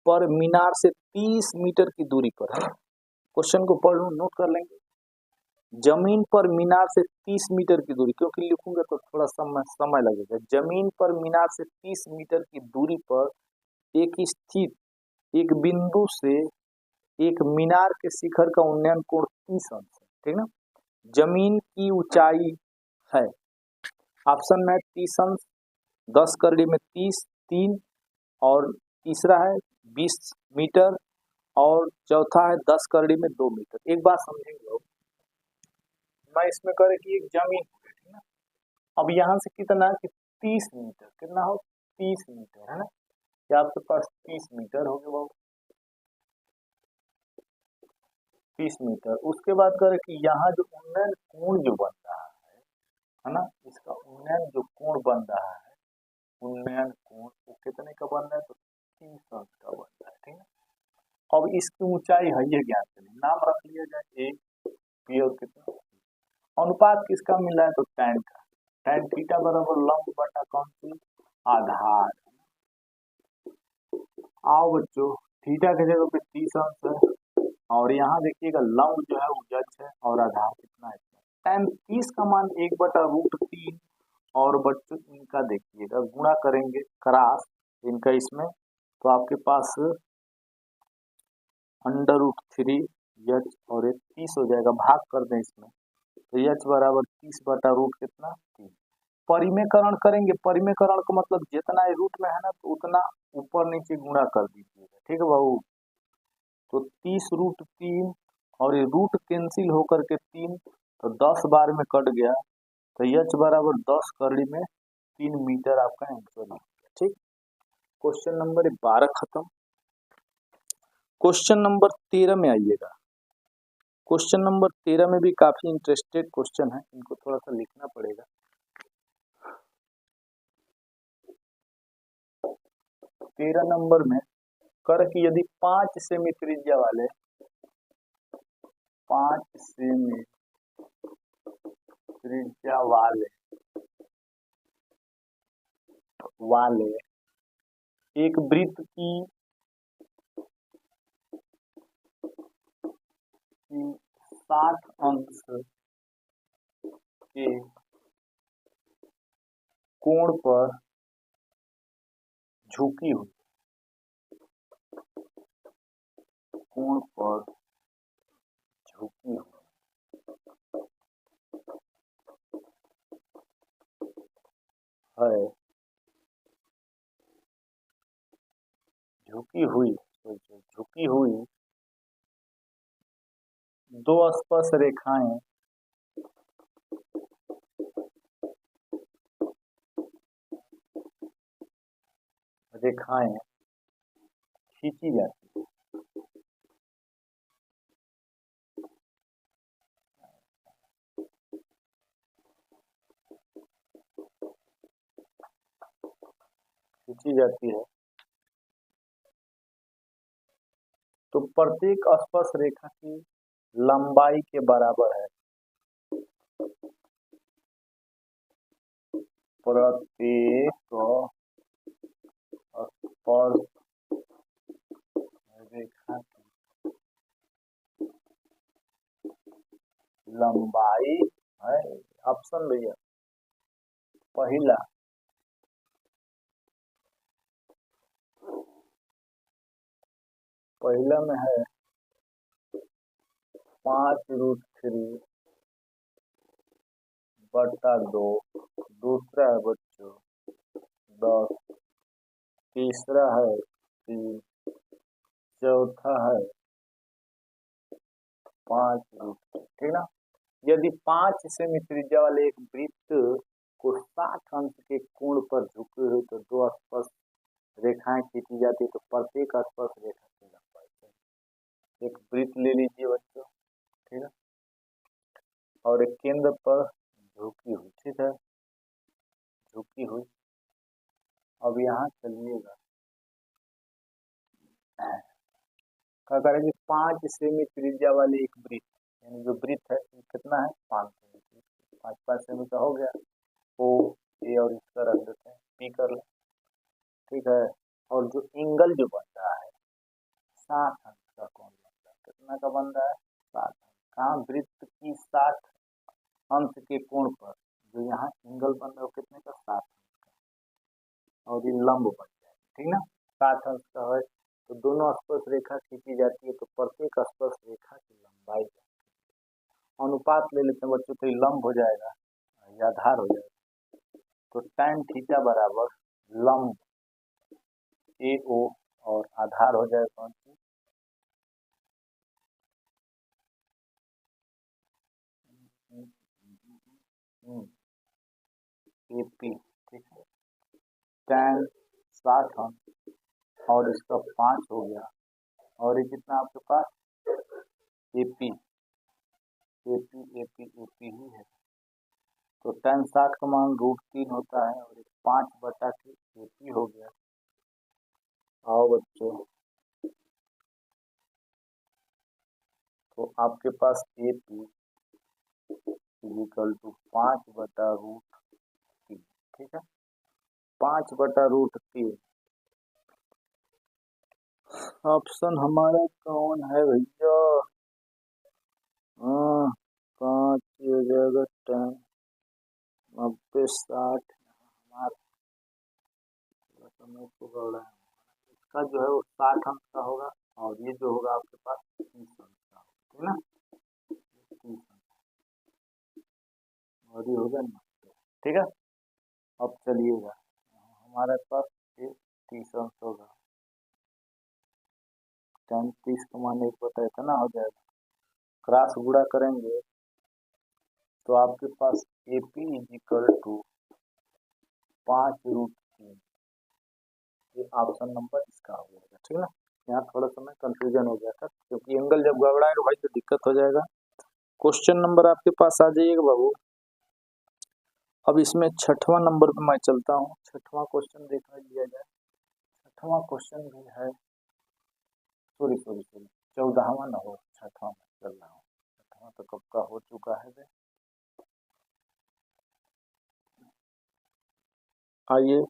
पर मीनार से 30 मीटर की दूरी पर, है ना, क्वेश्चन को पढ़ लूं, नोट कर लेंगे। जमीन पर मीनार से 30 मीटर की दूरी, क्योंकि लिखूंगा तो थोड़ा समय लगेगा। जमीन पर मीनार से 30 मीटर की दूरी पर एक स्थित एक बिंदु से एक मीनार के शिखर का उन्नयन कोण 30 अंश है, ठीक ना। जमीन की ऊंचाई है, ऑप्शन में 30 अंश, 10 करड़ी में 30, 3, और तीसरा है 20 मीटर, और चौथा है 10 करड़ी में 2 मीटर। एक बात समझेंगे लोग, मैं इसमें करे कि एक जमीन, ठीक ना, अब यहाँ से कितना कि 30 मीटर, कितना हो 30 मीटर, है ना, क्या आपके पास 30 मीटर हो गया बाबू, 30 मीटर। उसके बाद करें कि यहाँ जो उन्नयन कोण जो बन रहा है ना, इसका उन्नयन जो कोण बन रहा है, उन्नयन कोण वो कितने का बन रहा है, तो 30 अंश का बन रहा है, ठीक है। अब इसकी ऊंचाई है ये ज्ञात करें, नाम रख लिया जाए a, p और कितना, अनुपात किसका मिला है, तो tan का, tan थीटा बराबर लंब बटा कौन सी आधार। आओ बच्चों, थीटा की जगह पे 30 अंश है, और यहाँ देखिएगा लंब जो है वो जज है, और आधार कितना है, tan 30 का मान 1/√3, और बच्चों इनका देखिएगा गुणा करेंगे क्रॉस इनका इसमें, तो आपके पास √3 यच और एक 30 हो जाएगा, भाग कर दें इसमें, तो यच बराबर 30/√3 कितना 3। परिमेयकरण करेंगे, परिमेयकरण का मतलब जितना रूट में है ना, तो उतना ऊपर नीचे गुणा कर दीजिएगा, ठीक है बाबू। तो 30√3 और ये रूट कैंसिल होकर के 3, तो 10 बार में कट गया, तो यच बराबर 10 करड़ी में 3 मीटर आपका आंसर है, ठीक। क्वेश्चन नंबर 12 खत्म। क्वेश्चन नंबर 13 में आइएगा। क्वेश्चन नंबर 13 में भी काफी इंटरेस्टेड क्वेश्चन है, इनको थोड़ा सा लिखना पड़ेगा। 13 नंबर में कर कि यदि 5 सेमी त्रिज्या वाले 5 सेमी त्रिज्या वाले एक वृत्त की 60 अंश के कोण पर झुकी हुई, कोण पर झुकी हुई है, झुकी हुई 2 स्पर्श रेखाएं खींची जाती है, तो प्रत्येक स्पर्श रेखा की लंबाई के बराबर है, प्रत्येक स्पर्श रेखा की लंबाई है। ऑप्शन भैया पहला में है 5√3/2, दूसरा है बच्चों 10, तीसरा है 3, चौथा है 5√3। ठीक ना। यदि 5 सेमी त्रिज्या वाले एक वृत्त को 60 अंश के कोण पर झुके हुए तो दो स्पर्श रेखाएं खींची जाती है, तो प्रत्येक स्पर्श रेखा की लंबाई। एक वृत्त ले लीजिए बच्चों, ठीक है, और एक केंद्र पर झुकी हुई, ठीक है, झुकी हुई। अब यहाँ चलिएगा, क्या करेंगे, 5 सेमी त्रिज्या वाले एक वृत्त, यानी जो वृत्त है कितना है 5 सेमी, 5 सेमी का हो गया। ओ ए और इसका रख देते हैं, पी कर ले, ठीक है। और जो एंगल जो बन रहा है 60 अंश का कोण बन रहा है, कितना का बन रहा है 60 अंश। कहाँ वृत्त की 60 अंश के कोण पर जो यहाँ एंगल बन रहा है कितने का 60 अंश का, और ये लंब बन जाए, ठीक ना। 60 अंश का है तो दोनों स्पर्श रेखा खींची जाती है, तो प्रत्येक स्पर्श रेखा की लंबाई अनुपात ले लेते हैं बच्चों, तो ये लंब हो जाएगा या आधार हो जाएगा। तो tan थीटा बराबर लंब AO और आधार हो जाएगा कौन सी, AP, ठीक है। tan 60 अंश और इसका 5 हो गया, और ये कितना आपके पास AP ही है। तो tan 60 का मान √3 होता है, और 5/3 AP हो गया। आओ बच्चों, तो आपके पास AP इक्वल टू 5/√3, ठीक है, 5/√3। ऑप्शन हमारा कौन है भैया, 5 हो जाएगा 10, 90, 60, हमारा समय को बढ़ रहा है। इसका जो है वो 60 अंश का होगा, और ये जो होगा आपके पास 30 अंश का, ठीक ना, 30 अंश, और ये होगा 90, ठीक है। अब चलिएगा, हमारे पास 30 अंश होगा, 30 का मान 1/, इतना हो जाएगा, क्रॉस गुणा करेंगे तो आपके पास AP इक्वल टू 5√3, ये ऑप्शन नंबर इसका हो जाएगा, ठीक है ना। यहाँ थोड़ा समय कंफ्यूजन हो गया था, क्योंकि एंगल जब गड़बड़ाएगा भाई तो दिक्कत हो जाएगा। क्वेश्चन नंबर आपके पास आ जाइएगा बाबू। अब इसमें 6वां नंबर पे मैं चलता हूँ, 6वां क्वेश्चन देखा लिया जाए। 6वां क्वेश्चन भी है, सॉरी 14वां ना हो, 6वां में चल रहा हूँ, 6वां तो कब का हो चुका है बे। आइए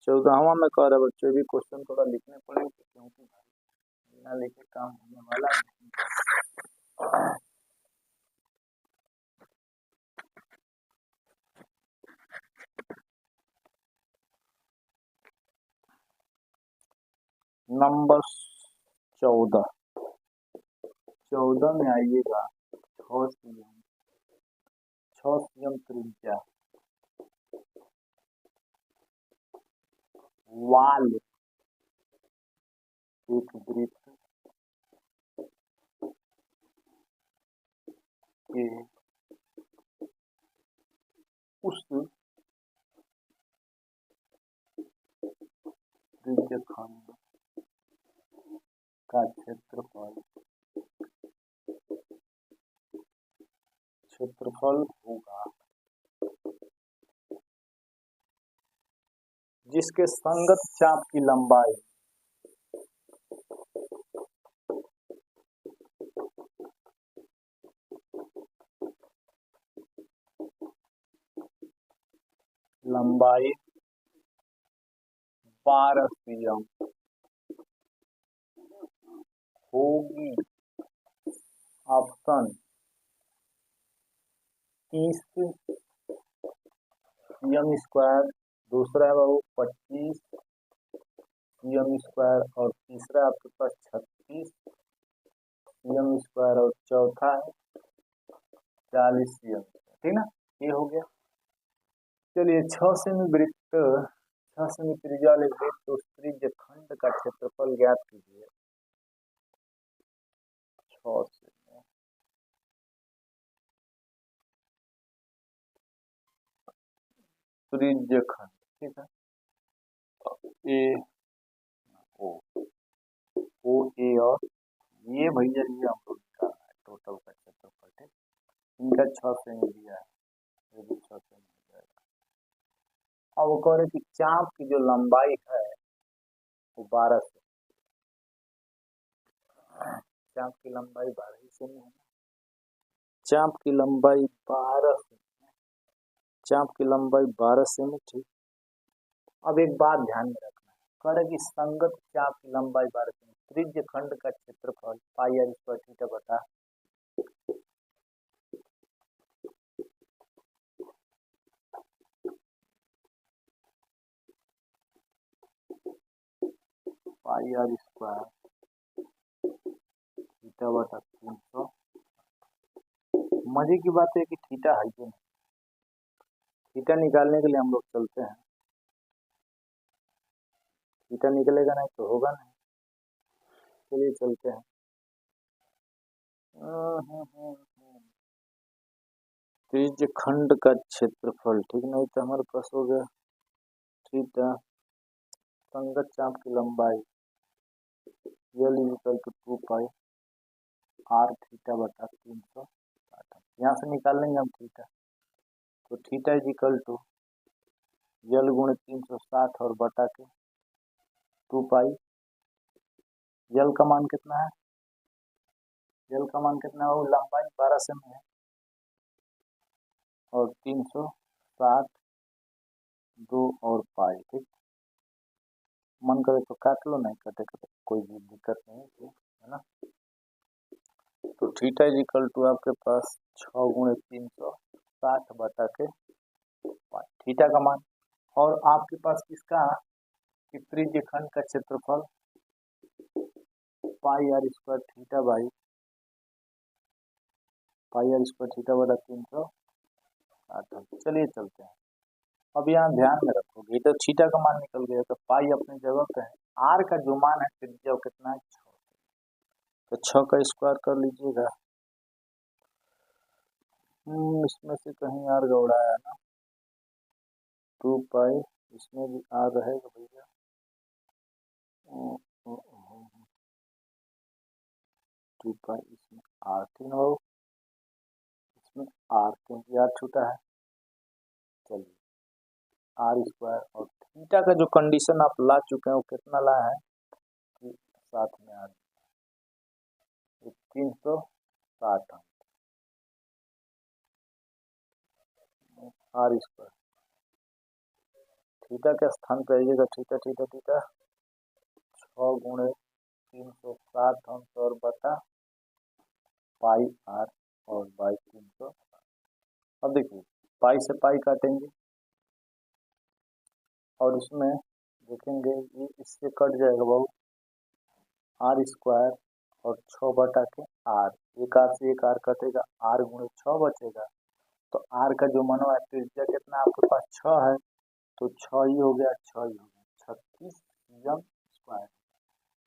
14वां में कह रहा बच्चों, भी क्वेश्चन थोड़ा लिखने पड़ेंगे, क्योंकि बिना लिखे काम होने वाला नहीं। नंबर 14 में आइएगा, 6 cm त्रिज्या वाले एक वृत्त के उस त्रिज्यखंड का क्षेत्रफल होगा जिसके संगत चाप की लंबाई लंबाई 12 cm होगी ऑप्शन 30 cm स्क्वायर, दूसरा है वो 25 cm स्क्वायर और तीसरा आपके पास 36 cm स्क्वायर और चौथा है 40 cm, ठीक ना। ये हो गया। चलिए 6 सेमी वृत्त, 6 सेमी त्रिज्या वाले वृत्त उस त्रिज्य खंड का क्षेत्रफल ज्ञात कीजिए। 6 सेमी त्रिज्य खंड, ठीक है। ए ओ ओ ए और ये भैया ये हम लोग निकालना है टोटल का क्षेत्रफल, ठीक। इनका 6 सेमी दिया है, ये भी 6 सेमी हो जाएगा। अब वो कह रहे कि चाप की जो लंबाई है वो 12 सेमी, चाप की लंबाई 12 सेमी है। चाप की लंबाई 12 सेमी, चाप की लंबाई 12 सेमी, ठीक। अब एक बात ध्यान में रखना है, कह रहे कि संगत चाप की लंबाई 12 सेमी, त्रिज्य खंड का क्षेत्रफल पाई आर स्क्वायर थीटा बटा पाई आर स्क्वायर थीटा बटा 300। मजे की बात है कि थीटा है कि नहीं, थीटा निकालने के लिए हम लोग चलते हैं, थीटा निकलेगा नहीं तो होगा नहीं। चलिए चलते हैं। त्रिज्य खंड का क्षेत्रफल, ठीक। नहीं तो हमारे पास हो गया थीटा संगत चाप की लंबाई L equal to 2 pi r theta बटा 300। यहाँ से निकाल लेंगे हम थीटा, तो theta is equal to L गुणे 360 और बटा के 2 पाई। L का मान कितना है, L का मान कितना है, वो लंबाई 12 सेमी है और 360 2 और पाई, ठीक। मन करे तो काट लो, नहीं कटे तो कोई भी दिक्कत नहीं है ना। तो थीटा इज इक्वल टू आपके पास 6 गुणे 360 बटा के पाई, थीटा का मान। और आपके पास किसका त्रिज्य खंड का क्षेत्रफल pi r square theta by pi r square theta बटा 360। चलिए चलते हैं। अब यहाँ ध्यान में रखोगे, तो थीटा का मान निकल गया, तो पाई अपनी जगह पे है, आर का जो मान है त्रिज्या कितना है 6, तो 6 का स्क्वायर कर लीजिएगा। इसमें से कहीं आर गौड़ा है ना, 2 पाई, इसमें भी आर रहेगा भैया, 2 पाई, इसमें आर 3 हो, इसमें आर क्योंकि आर छूटा है। चलिए आर स्क्वायर और थीटा का जो कंडीशन आप ला चुके हैं वो कितना ला है कि साथ में आर 360 आर स्क्वायर, थीटा के स्थान पर आइएगा, थीटा थीटा थीटा 6 गुणे 360 अंश और बटा पाई आर और बाई 300। अब देखिए पाई से पाई काटेंगे और इसमें देखेंगे ये इससे कट जाएगा बहुत, आर स्क्वायर और 6 बटा के आर, एक आर से एक आर कटेगा, आर गुणे 6 बचेगा, तो आर का जो मनवा है त्रिज्या कितना आपके पास 6 है, तो 6 ही हो गया, 6 ही हो गया 36 cm स्क्वायर।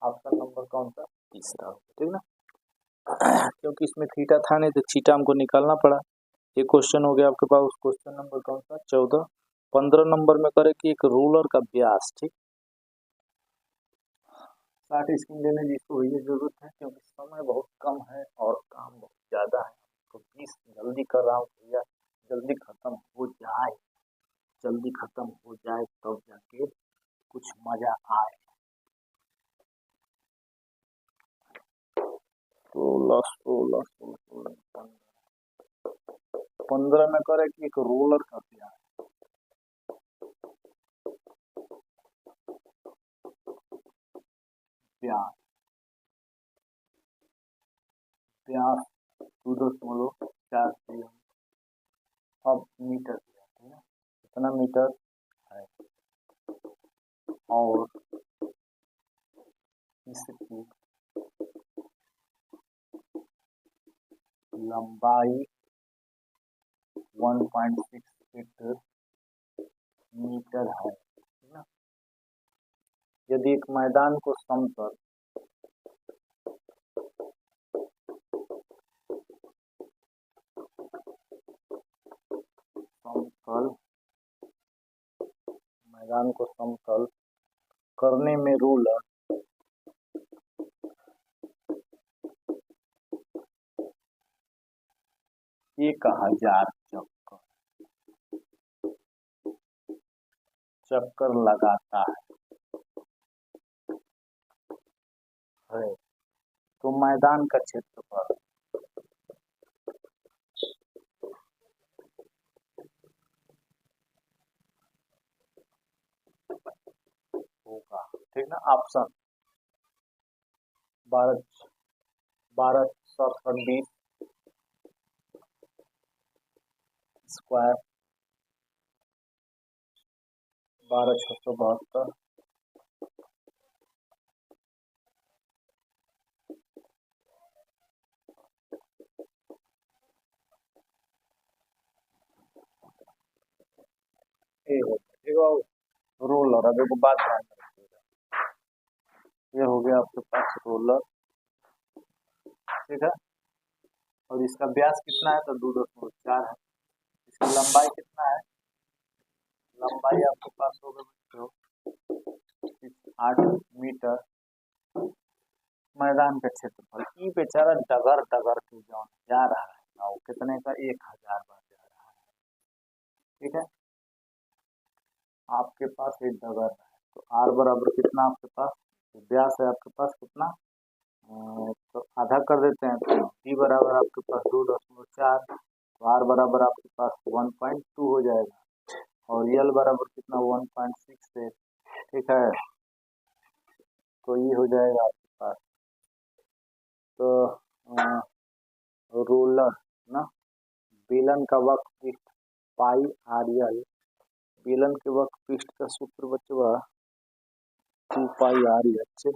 ऑप्शन नंबर कौन सा, तीसरा होगा, ठीक ना। क्योंकि इसमें थीटा था नहीं तो थीटा हमको निकालना पड़ा। ये क्वेश्चन हो गया आपके पास, क्वेश्चन नंबर कौन सा 14। 15 नंबर में करे कि एक रूलर का व्यास, ठीक। 60 स्क्रीन लेने जिसको भैया जरूरत है, क्योंकि समय बहुत कम है और काम बहुत ज़्यादा है, तो 20 जल्दी कर रहा हूँ भैया, जल्दी खत्म हो जाए, जल्दी खत्म हो जाए तब जाके कुछ मजा आए। 16 16 16 15 में करे कि एक रोलर का व्यास व्यास 2.4 cm। अब मीटर दिया है ना, कितना मीटर है, और इसकी लंबाई 1.68 मीटर है ना। यदि एक मैदान को समतल मैदान को समतल करने में रोलर 1000 चक्कर लगाता है तो मैदान का क्षेत्रफल होगा, ठीक ना। Option 12,720 square, 12,672, roller. अब एक बात ध्यान रखिएगा, ये हो गया आपके पास रोलर, ठीक है, और इसका व्यास कितना है तो 2.4 है। इसकी लंबाई कितना है, लंबाई आपके पास होगा बच्चों 8 मीटर। मैदान का क्षेत्रफल, ये बेचारा डगर डगर के जो जा रहा है ना, वो कितने का 1000 बार जा रहा है, ठीक है। आपके पास एक डगर है तो आर बराबर कितना आपके पास, व्यास है आपके पास कितना, तो आधा कर देते हैं तो डी बराबर आपके पास 2.4, तो आर बराबर आपके पास 1.2 हो जाएगा, और यल बराबर कितना 1.6 है, ठीक है। तो ये हो जाएगा आपके पास, तो रोलर ना, बेलन का वक्रपृष्ठ पाई आर यल, बेलन के वक्रपृष्ठ का सूत्र बचवा 2 पाई आर यल,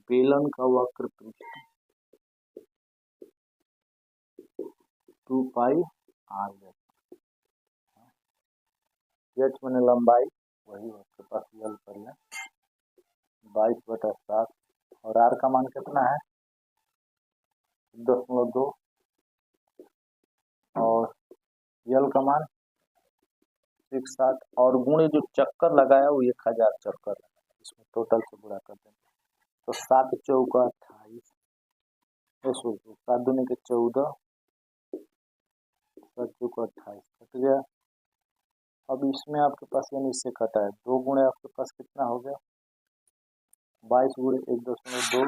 बेलन का वक्रपृष्ठ 2 पाई आर यल, एच मैंने लंबाई वही आपके पास यल पर है 22/7, और आर का मान कितना है 0.2, और यल का मान 67, और गुणे जो चक्कर लगाया वो 1000 चक्कर लगाया, इसमें टोटल से गुणा कर देंगे तो 7 चौका 28, 7 दूनी के 14, 7 चौका 28 कट गया। अब इसमें आपके पास यानी इससे कटा है 2 गुणे आपके पास कितना हो गया 22 गुणे 1.2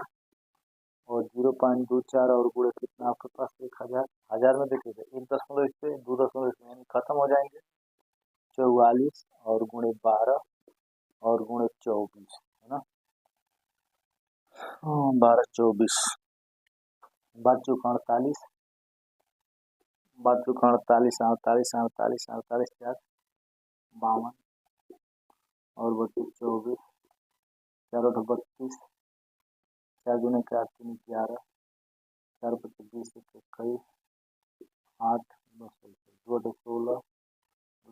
और 0.24, और गुणे कितना आपके पास 1000, हजार में देखिएगा 1 से 2 यानी खत्म हो जाएंगे 44, और गुणे 12 और गुणे 24 है ना, 12 24 बात चौका 48, बात चौका 48, 48 48 48 4 52, और बच्चे 24, 4 32, 4 दूने के 8 3 11, 4 बच्चे 20 21, 8 10 2 16,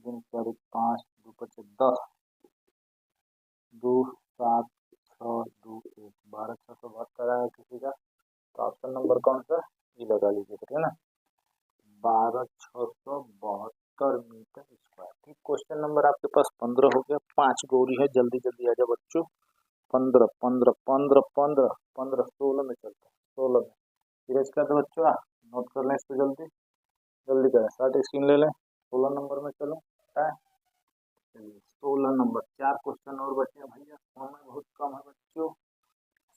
2 4 5 2 बच्चे 10, 2 7 6 2 1 12,672 आया किसी का, तो ऑप्शन नंबर कौन सा ये लगा लीजिए, ठीक है ना, 12,672 मीटर स्क्वायर। ठीक, क्वेश्चन नंबर आपके पास 15 हो गया, 5 गोरी है, जल्दी जल्दी आ जाओ बच्चों, 15 15 15 15 15 16 में चलता है, 16 में धीरज कर दो बच्चों, नोट कर लें इसको, जल्दी जल्दी करें, स्टार्ट स्क्रीन ले लें, 16 नंबर में चलो, 16 नंबर 4 क्वेश्चन और बचे हैं भैया, समय बहुत कम है बच्चों,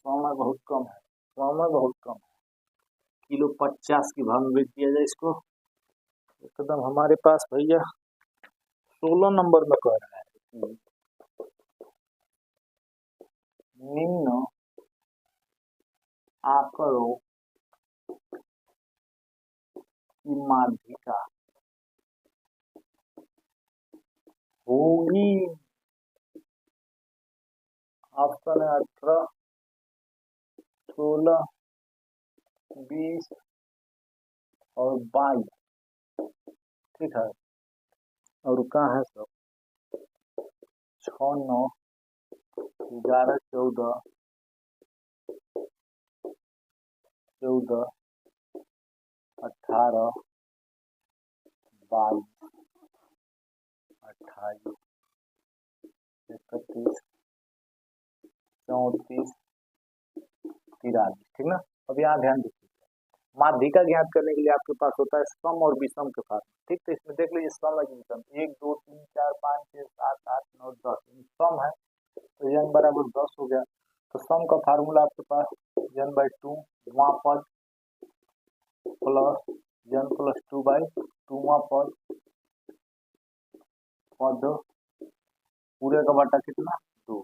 समय बहुत कम है, समय बहुत कम है, किलो 50 की भाव में बेच दिया जाए इसको एकदम हमारे पास भैया। 16 नंबर में कह रहा है कि निम्न आप करो कि माध्यिका होगी, ऑप्शन है 18, 16, 20 और 22। ठीक है, और कहाँ है सब? 6, 9, 11, 14, 18, 22, 28, 31, 34, 43। ठीक ना। अब यहाँ ध्यान दीजिए, माध्यिका ज्ञात करने के लिए आपके पास होता है सम और विषम के फार्मूला। ठीक, तो इसमें देख लीजिए सम और विषम 1 2 3 4 5 6 7 8 9 10 सम है, तो n बराबर 10 हो गया। तो सम का फार्मूला आपके पास n/2 वहाँ पद प्लस n+2/2 पद पूरे का बटा कितना 2।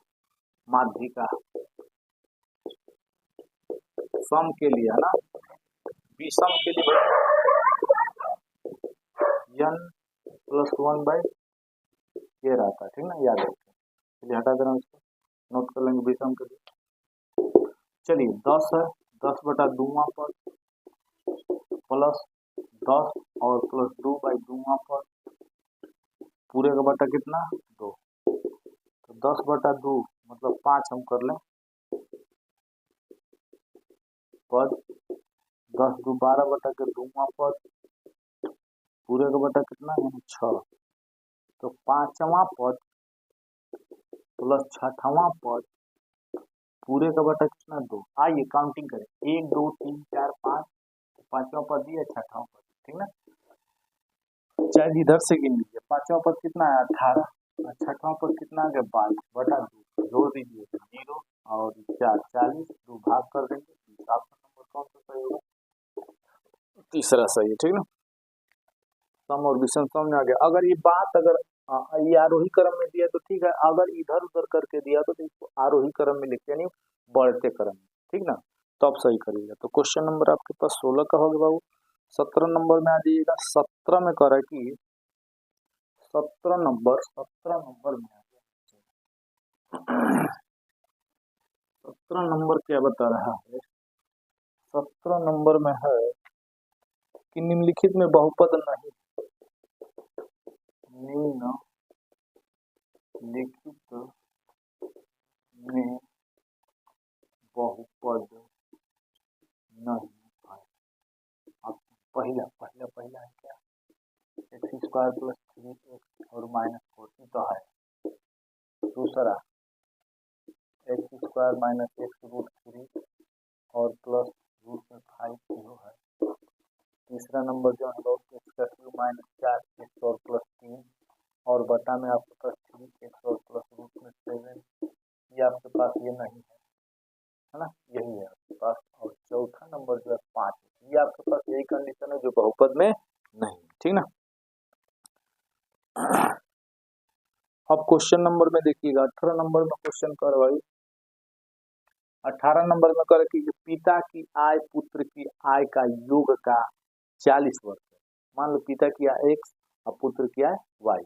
माध्यिका सम के लिए है ना, विषम के लिए n+1/, ये रहता है। ठीक ना, याद रखें, चलिए हटा देना उसको, नोट कर लेंगे विषम के लिए। चलिए 10 है, 10/2 पर प्लस 10 और प्लस 2/2 पर पूरे का बटा कितना 2। तो 10/2 मतलब 5 हम कर लें पद, 10 2 12/2 पद पूरे का बटा कितना यानी 6। तो 5वां पद प्लस 6वां पद पूरे का बटा कितना 2। आइए काउंटिंग करें, 1 2 3 4 5, 5वां पद दिया, 6वां पद। ठीक ना, चाहे इधर से गिन लीजिए, 5वां पद कितना है 18, 6वां पद कितना आ गया 22/2, जोड़ दीजिए 0 और 4 40, 2 भाग कर देंगे। ऑप्शन नंबर कौन सा सही होगा? तीसरा सही है। ठीक ना, सम और विषम समझ में आ गया। अगर ये बात अगर ये आरोही क्रम में दिया तो ठीक है, अगर इधर उधर करके दिया तो इसको आरोही क्रम में लिखते यानी बढ़ते क्रम में। ठीक ना, तो आप सही करिएगा। तो क्वेश्चन नंबर आपके पास 16 का हो गया बाबू। 17 नंबर में आ जाइएगा। 17 में कह रहा है कि 17 नंबर में आ गया। 17 नंबर क्या बता रहा है? 17 नंबर में है कि निम्नलिखित में बहुपद नहीं, निम्नलिखित में बहुपद नहीं है। अब पहला है क्या? x² + 3x और -4 तो है। दूसरा x² - x√3 और प्लस √5 0 है। तीसरा नंबर जो है x³ - 4x और प्लस 3 और बटा में आपके पास 3x और प्लस √7, ये आपके पास ये नहीं है ना, यही है आपके पास। और चौथा नंबर जो है 5, ये आपके पास यही कंडीशन है जो बहुपद में नहीं। ठीक ना, अब क्वेश्चन नंबर में देखिएगा 18 नंबर में क्वेश्चन करवाई। 18 नंबर में कर कि पिता की आय पुत्र की आय का योग का 40 वर्ष है। मान लो पिता की आय x और पुत्र की आय y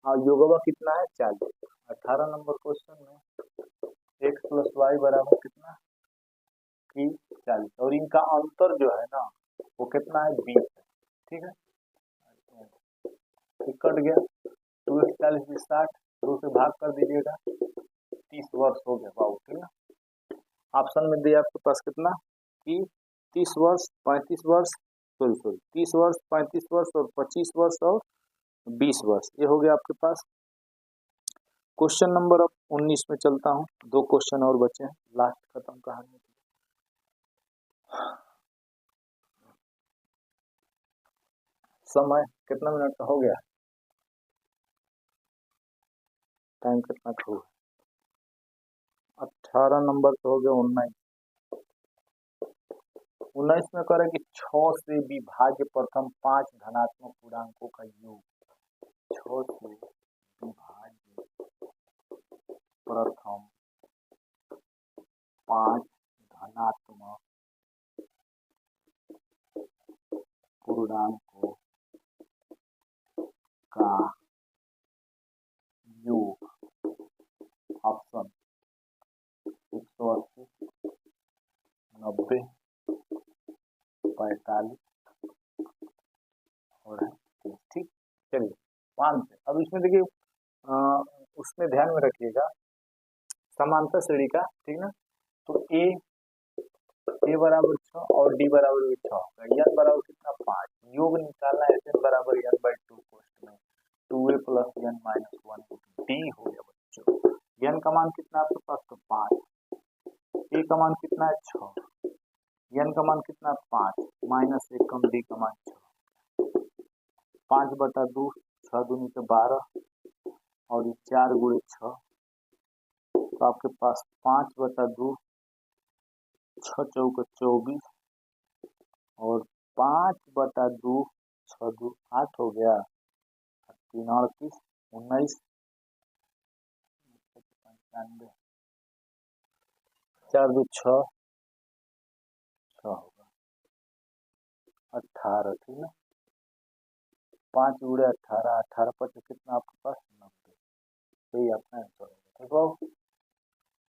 और योगवा कितना है 40। 18 नंबर क्वेश्चन में x + y बराबर कितना कि 40 और इनका अंतर जो है ना वो कितना है 20 है। ठीक है, कट गया 2x 40 20 60, 2 से भाग कर दीजिएगा 30 वर्ष हो गया बाबू। ठीक है, ऑप्शन में दिया आपके पास कितना कि 30 वर्ष 35 वर्ष 30 वर्ष 35 वर्ष और 25 वर्ष और 20 वर्ष, ये हो गया आपके पास। क्वेश्चन नंबर अब 19 में चलता हूँ, 2 क्वेश्चन और बचे हैं, लास्ट खत्म कहानी। समय कितना मिनट का हो गया? टाइम कितना का हुआ? 18 नंबर तो हो गया 19 में करें कि 6 से विभाज्य प्रथम 5 धनात्मक पूर्णांकों का योग। 6 से विभाज्य प्रथम 5 धनात्मक पूर्णांकों का योग ऑप्शन 180, 90, 45 और है। ठीक, चलिए 5 से। अब इसमें देखिए उसमें ध्यान में रखिएगा समांतर श्रेणी का, ठीक ना। तो ए बराबर 6 और डी बराबर भी 6 होगा। एन बराबर कितना 5, योग निकालना है एन बराबर एन बाई 2 कोष्ट में 2a plus N minus 1 D हो गया बच्चों। एन का मान कितना आपके पास तो 5, ए का मान कितना है 6, एन का मान कितना 5 माइनस 1 कम डी का मान 6, 5/2 6 दूनी तो 12 और 4 गुणे 6 तो आपके पास 5/2 6 चौक 24 और 5/2 6 2 8 हो गया, 3 38 19 95 4 2 6 होगा 18, ठीक ना। 5 गुणे 18 18 पर कितना आपके पास 90, यही आपका आंसर होगा। ठीक है,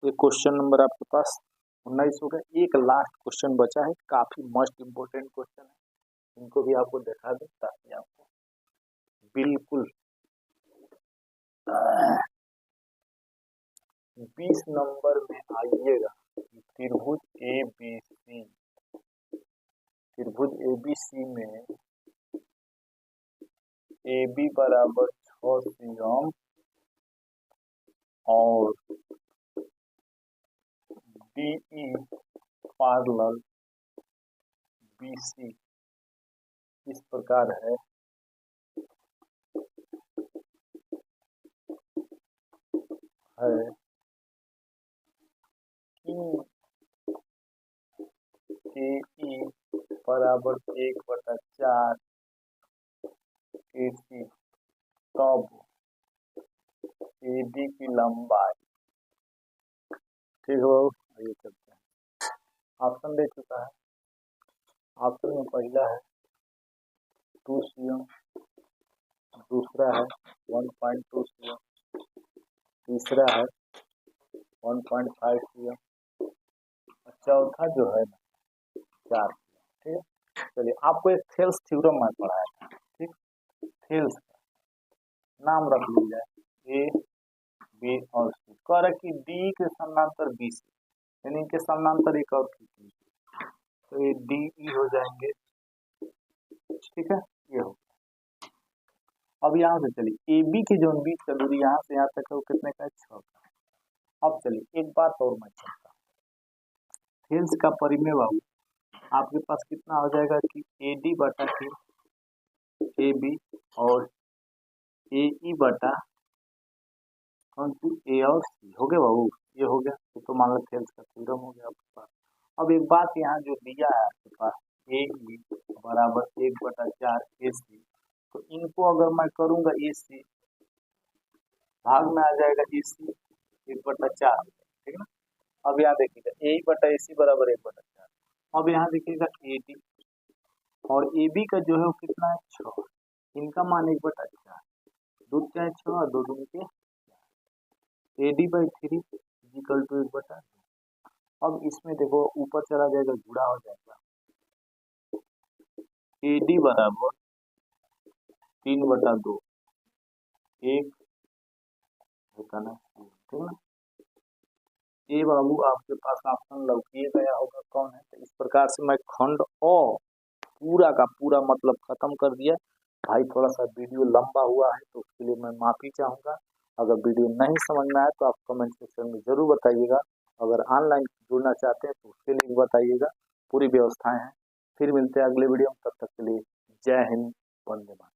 ये क्वेश्चन नंबर आपके पास 19 हो गया। एक लास्ट क्वेश्चन बचा है, काफी मस्ट इम्पोर्टेंट क्वेश्चन है, इनको भी आपको दिखा दें ताकि आपको बिल्कुल 20 नंबर में आइएगा। त्रिभुज ABC, त्रिभुज ABC में AB बराबर 6 cm और DE पैरेलल BC इस प्रकार है। कि AE बराबर 1/4 AC तब AD की लंबाई, ठीक है बाबू। आइए चलते हैं, ऑप्शन दे चुका है। ऑप्शन में पहला है 2 cm, दूसरा है 1.2 cm, तीसरा है 1.5 cm, चौथा जो है 4 cm। ठीक है, चलिए आपको एक थेल्स थ्योरम मैं पढ़ाया था, ठीक। थेल्स का नाम रख लीजिए ए बी और सी। कह रहा कि डी के समानांतर बी सी, यानी के समानांतर एक और खींच लीजिए तो ये डी ई हो जाएंगे, ठीक है, ये हो। अब यहाँ से चलिए ए बी की जो बीच का दूरी यहाँ से यहाँ तक है वो कितने का है 6 का। अब चलिए एक बात और मैं चाहता हूँ, थेल्स का परिमेय बाबू आपके पास कितना हो जाएगा कि ए डी बटा के ए बी और ए ई बटा कौन सी ए और सी हो गया बाबू, ये हो गया। तो मान लो थेल्स का थ्योरम हो गया आपके पास। अब एक बात यहाँ जो दिया है आपके पास ए ई बराबर 1/4 ए सी, तो इनको अगर मैं करूंगा ए सी भाग में आ जाएगा ए सी 1/4, ठीक है ना। अब यहाँ देखिएगा ए बटा ए सी बराबर 1/4। अब यहाँ देखिएगा ए डी और ए बी का जो है वो कितना है 6, इनका मान 1/4, 2 चाहे 6 और 2 दूनी के a d by 3 equal to 1/2। अब इसमें देखो ऊपर चला जाएगा जुड़ा हो जाएगा ए डी बराबर 3/2 1 होता ना, ठीक ना। ए बाबू आपके पास ऑप्शन लौकिए गया होगा कौन है। तो इस प्रकार से मैं खंड अ पूरा का पूरा मतलब खत्म कर दिया। भाई थोड़ा सा वीडियो लंबा हुआ है तो उसके लिए मैं माफी चाहूँगा। अगर वीडियो नहीं समझ में आए तो आप कमेंट सेक्शन में जरूर बताइएगा। अगर ऑनलाइन जुड़ना चाहते हैं तो उसके लिए भी बताइएगा, पूरी व्यवस्थाएं हैं। फिर मिलते हैं अगले वीडियो में, तब तक के लिए जय हिंद, वंदे मातरम।